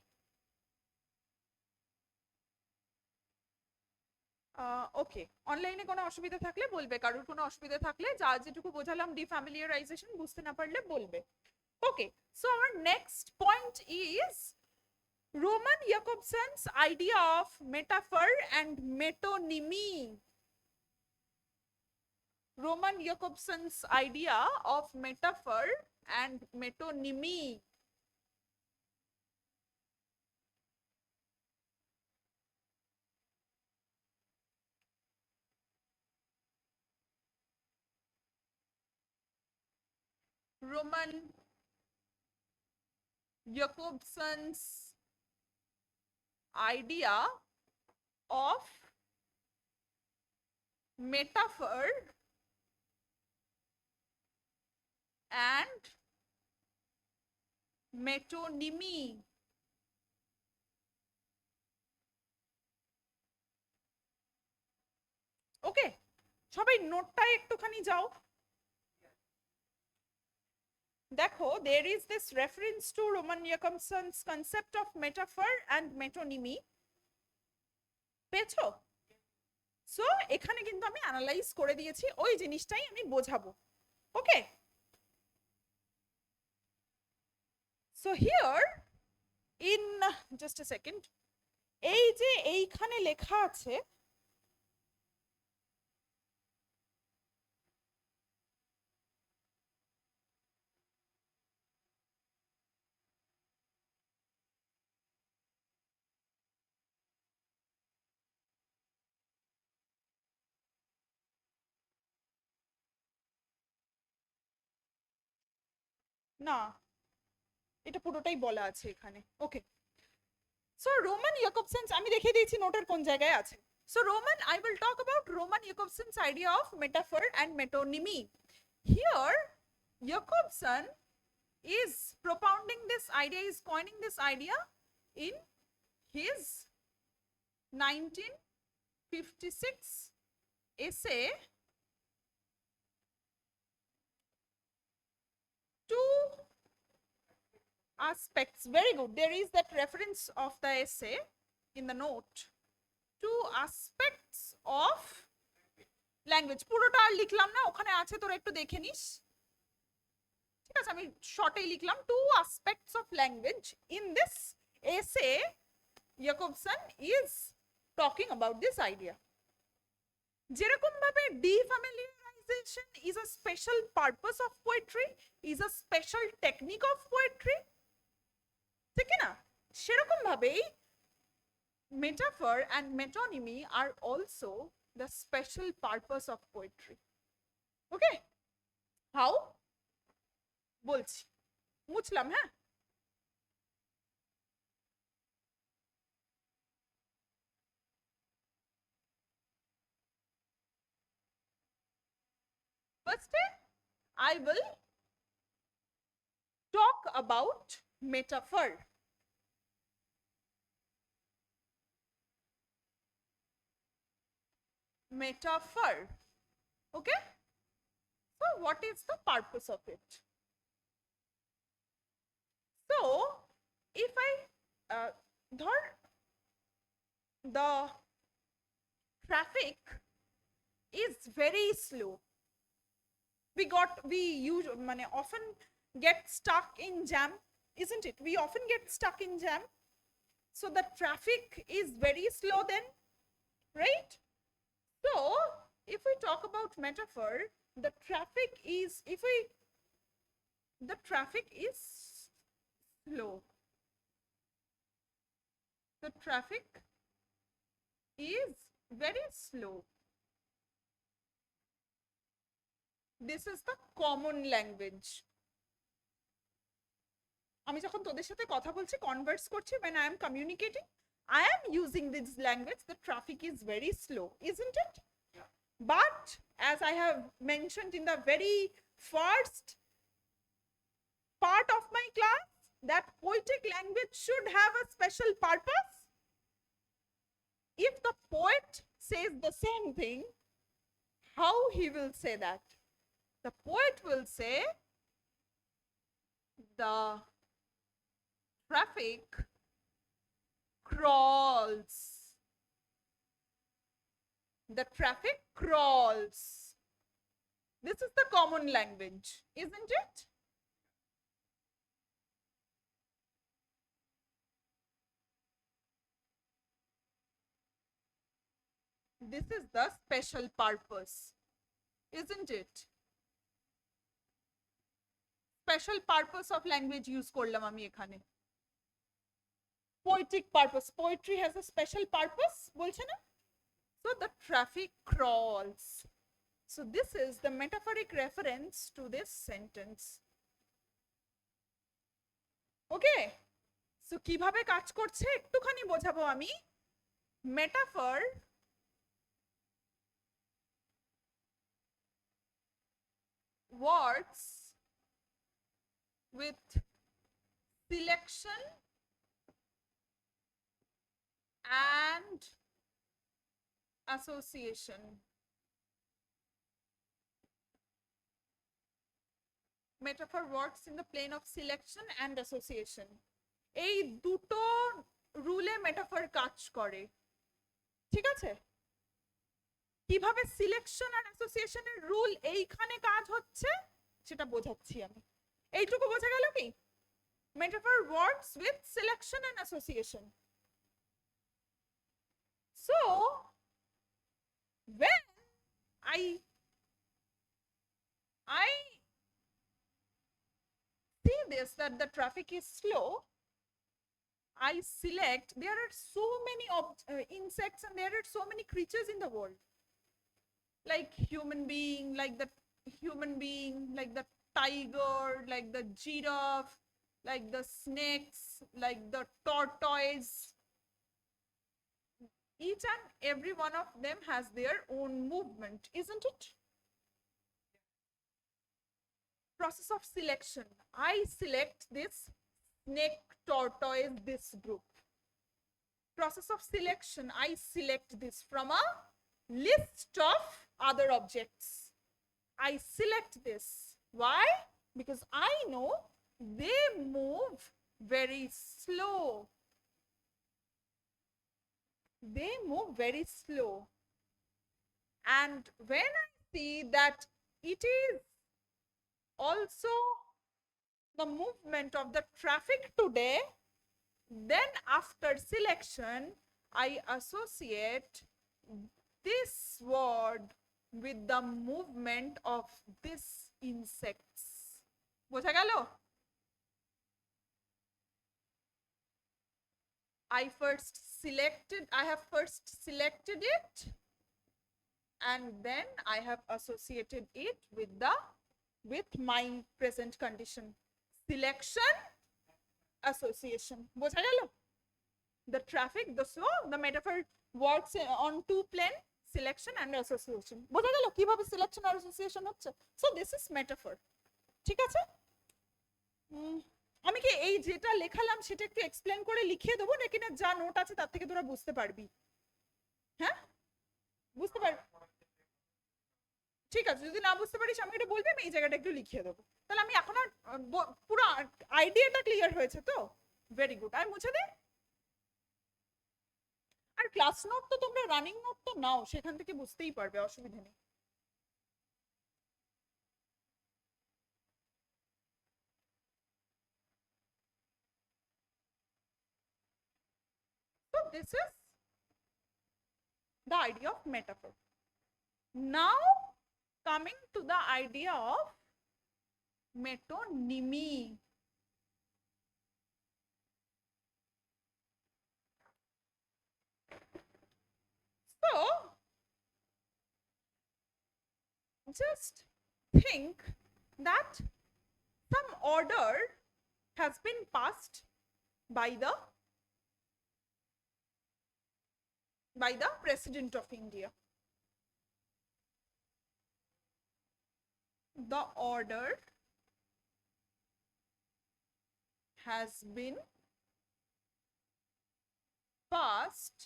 ওকে, অনলাইনে কোনো অসুবিধা থাকলে বলবে, কারোর কোনো অসুবিধা থাকলে যা যেটুকু বোঝালাম ডিফ্যামিলিয়ারাইজেশন বুঝতে না পারলে বলবে। Okay, so our next point is Roman Jacobson's idea of metaphor and metonymy. Roman Jacobson's idea of metaphor and metonymy. Roman Jacobson's idea of metaphor and metonymy. ওকে, সবাই নোটটা একটুখানি যাও। দেখো, there is this reference to Roman Jacobson's concept of metaphor and metonymy. পেয়েছো? So এখানে কিন্তু আমি analyse করে দিয়েছি, ওই জিনিসটাই আমি বোঝাবো। Okay, so here in just a second, এই যে এইখানে লেখা আছে না, এটা পুরোটাই বলা আছে এখানে। ওকে, সো রোমান জ্যাকবসন্স আমি দেখিয়ে দিয়েছি নোটের কোন জায়গায় আছে। So Roman, I will talk about Roman Jacobson's idea of metaphor and metonymy. Here, Jacobson is propounding this idea, is coining this idea in his 1956 essay Two Aspects. Very good. There is that reference of the essay in the note. Two aspects of language. পুরোটা আর লিখলাম না, ওখানে আছে, তোরা একটু দেখে নিস। ঠিক আছে, আমি শর্টেই লিখলাম two aspects of language. In this essay, Jacobson is talking about this idea. যেরকম ভাবে defamiliarization is a special purpose of poetry, is a special technique of poetry, ঠিক না? সেরকম ভাবেই metaphor and metonymy are also the special purpose of poetry. Okay? How? বলছি, মুছলাম। হ্যাঁ, first I will talk about metaphor. Metaphor. Okay? So what is the purpose of it? So if I ধর the traffic is very slow, we use মানে often get stuck in jam, isn't it? We often get stuck in jam, so the traffic is very slow then, right? So if we talk about metaphor, the traffic is slow. The traffic is very slow. This is the common language. আমি যখন তোদের সাথে কথা বলছি, Converse করছি, when I am communicating, I am using this language. The traffic is very slow, isn't it? Yeah. But as I have mentioned in the very first part of my class, that poetic language should have a special purpose. If the poet says the same thing, how he will say that? The poet will say, the traffic crawls. The traffic crawls. This is the common language, isn't it? This is the special purpose, isn't it? Special purpose of language use করলাম আমি এখানে। Poetic purpose. Poetry has a special purpose, বলছে না? So the traffic crawls. So this is the metaphoric reference to this sentence. Okay? So কিভাবে কাজ করছে একটুখানি বোঝাবো আমি। Metaphor works with selection and association. Metaphor works in the plane of selection and association. এই দুটো রুলে মেটাফর কাজ করে, ঠিক আছে? কিভাবে সিলেকশন আর অ্যাসোসিয়েশনের রুল এইখানে কাজ হচ্ছে সেটা বোঝাচ্ছি আমি। এইটুকু বোঝা গেল কি? Metaphor works with selection and association. So when I see this, that the traffic is slow, I select, there are so many insects and there are so many creatures in the world, like human being, like the tiger, like the giraffe, like the snakes, like the tortoise. Each and every one of them has their own movement, isn't it? Process of selection. I select this snake, tortoise, this group. Process of selection. I select this from a list of other objects. I select this. Why? Because I know they move very slow. They move very slow. And when I see that it is also the movement of the traffic today, then after selection, I associate this word with the movement of this insects. বোঝা গেল? I have first selected it, and then I have associated it with my present condition. Selection, association. বোঝা গেল? The traffic, the metaphor works on two planes, selection and association. বোঝা গেল কিভাবে selection আর association হচ্ছে? So this is metaphor. ঠিক আছে? আমি কি এই যেটা লেখালাম সেটা একটু এক্সপ্লেন করে লিখিয়ে দেবো, নাকি না যা নোট আছে তার থেকে তোরা বুঝতে পারবি? হ্যাঁ, বুঝতে পারবি? ঠিক আছে, যদি না বুঝতে পারিস আমাকে এটা বলবি, আমি এই জায়গাটা একটু লিখিয়ে দেবো। তাহলে আমি এখন আর পুরো আইডিয়াটা ক্লিয়ার হয়েছে তো? Very good. আমি মুছে দে। আর ক্লাস নোট তো তোমরা রানিং নোট তো নাও, সেখান থেকে বুঝতেই পারবে, অসুবিধা নেই। So this is the idea of metaphor. Now coming to the idea of metonymy. just think that some order has been passed by the President of India. The order has been passed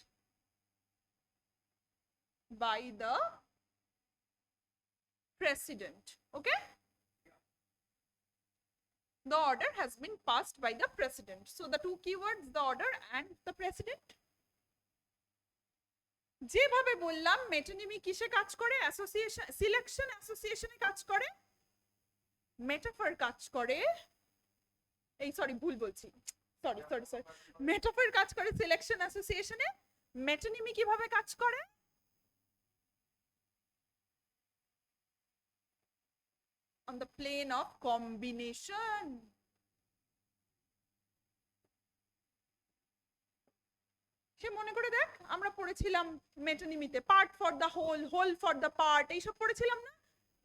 by the President. Okay? The order has been passed by the President. So the two keywords, the order and the President. যেভাবে বললাম মেটোনিমি কিসে কাজ করে, association selection অ্যাসোসিয়েশনে কাজ করে, metaphor কাজ করে, এই সরি ভুল বলছি, সরি মেটাফর কাজ করে সিলেকশন অ্যাসোসিয়েশনে, মেটোনিমি কিভাবে কাজ করে, on the plane of combination. সে মনে করে দেখ আমরা পড়েছিলাম মেটোনিমিতে part for the whole, whole for the part, এইসব পড়েছিলাম না?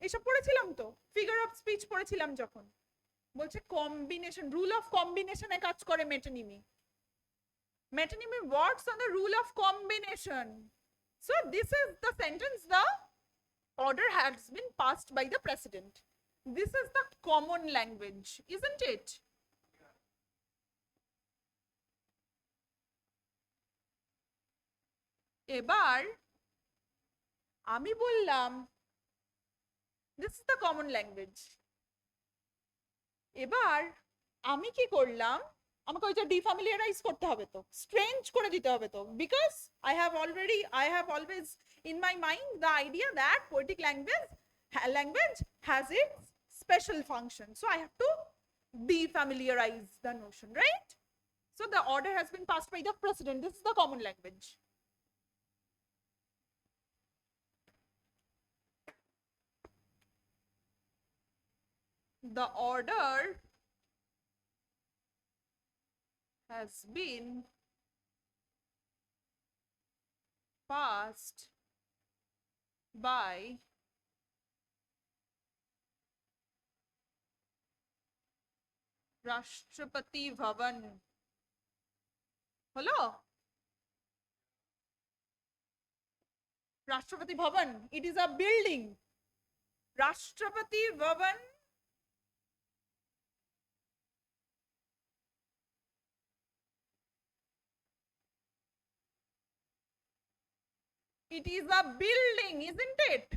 এইসব পড়েছিলাম তো, ফিগার অফ স্পিচ পড়েছিলাম যখন। বলছে কম্বিনেশন, রুল অফ কম্বিনেশনে কাজ করে মেটোনিমি। Metonymy works on the rule of combination. So this is the sentence, the order has been passed by the President. This is the common language, isn't it? এবার আমি বললাম this is the common language. এবার আমি কি করলাম, আমাকে ওইটা ডিফ্যামিলিয়ারাইজ করতে হবে তো, স্ট্রেঞ্জ করে দিতে হবে তো, because I have always in my mind the idea that poetic language has its special function. So I have to defamiliarize the notion, right? So the order has been passed by the President. This is the common language. The order has been passed by Rashtrapati Bhavan. Hello? Rashtrapati Bhavan. It is a building. Rashtrapati Bhavan. It is a building, isn't it?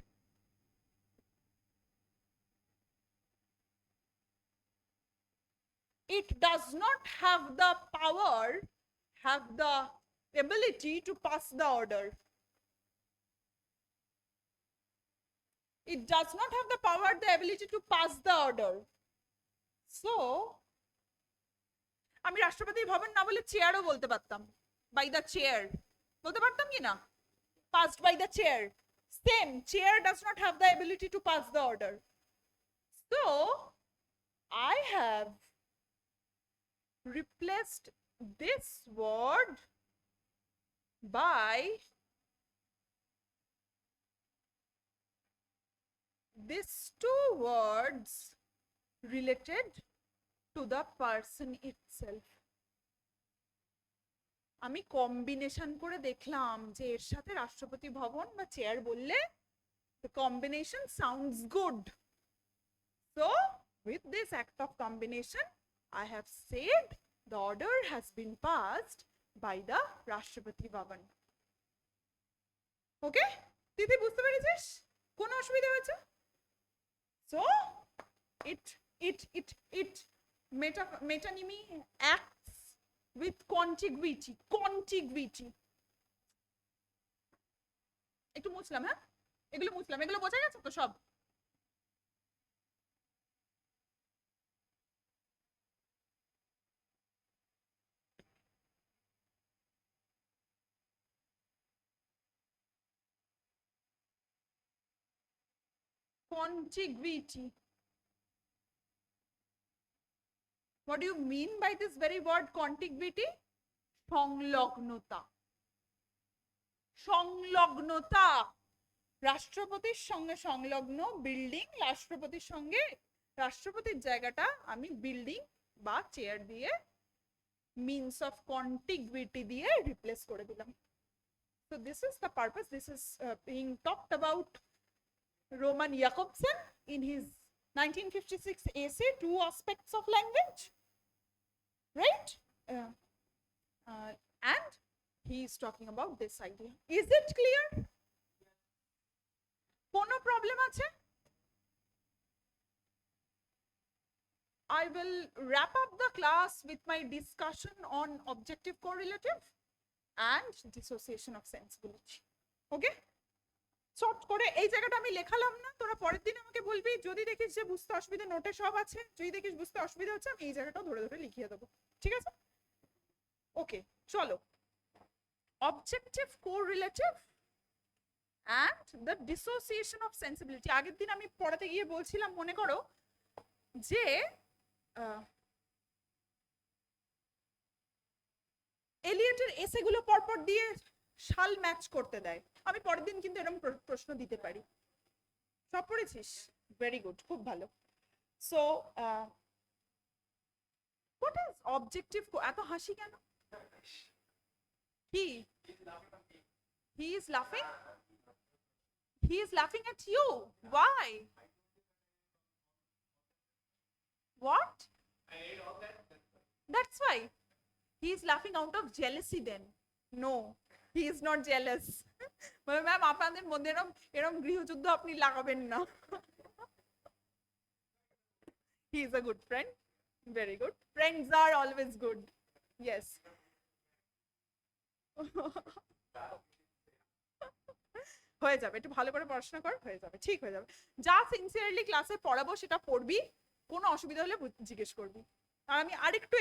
It does not have the power, have the ability to pass the order. It does not have the power, the ability to pass the order. So, আমি রাষ্ট্রপতি ভবন না বলে চেয়ারও বলতে পারতাম, by the chair বলতে পারতাম কি না, passed by the chair. Same, chair does not have the ability to pass the order. So, I have replaced this word by these two words related to the person itself. আমি combination করে দেখলাম যে এর সাথে রাষ্ট্রপতি ভবন বা chair বললে the combination sounds good. So with this act of combination I have said the order has been passed by the Rashtrapati Bhavan. Okay? দিদি বুঝতে পেরেছিস? কোন অসুবিধা হয়েছে? So it metonymy acts with contiguity. একটু মুছলাম, হ্যাঁ এগুলো মুছলাম, এগুলো বোঝা গেছে তো সব? Contiguity. What do you mean by this very word contiguity? সংলগ্নতা, রাষ্ট্রপতির সঙ্গে সংলগ্ন বিল্ডিং, রাষ্ট্রপতির জায়গাটা আমি বিল্ডিং বা চেয়ার দিয়ে means of contiguity দিয়ে রিপ্লেস করে দিলাম। So this is the purpose. This is being talked about Roman Jakobson in his 1956 essay, Two Aspects of Language, right? And he is talking about this idea. Is it clear? Kono problem ache? I will wrap up the class with my discussion on objective correlative and dissociation of sensibility. Okay? Short করে এই জায়গাটা আমি লেখালাম না, তোরা পরের দিন আমাকে বলবি, যদি দেখিস যে বুঝতে অসুবিধা নোটে সব আছে, যদি দেখিস বুঝতে অসুবিধা হচ্ছে আমি এই জায়গাটা ধরে ধরে লিখিয়ে দেবো, ঠিক আছে? ওকে, চলো। Objective correlative and the dissociation of sensibility. আগের দিন আমি পড়াতে গিয়ে বলছিলাম, মনে করো যে এলিয়টের এসেগুলো পরপর দিয়ে সাল ম্যাচ করতে দেয়, আমি পরের দিন কিন্তু এরকম প্রশ্ন দিতে পারি। সব পড়েছিস? ভেরি গুড, খুব ভালো। So what is objective? এত হাসি কেন? কি? He is laughing? He is laughing at you. Why? What? That's why. He is laughing out of jealousy then. No, he is not jealous. Ma'am আপনাদের মধ্যে এরকম গৃহযুদ্ধ আপনি লাগাবেন না। He is a good friend. Very good. Friends are always good. Yes. হয়ে যাবে, একটু ভালো করে পড়াশোনা কর, হয়ে যাবে, ঠিক হয়ে যাবে। যা সিনসিয়ারলি ক্লাসে পড়াবো সেটা পড়বি, কোনো অসুবিধা হলে জিজ্ঞেস করবি। আর আমি আরেকটু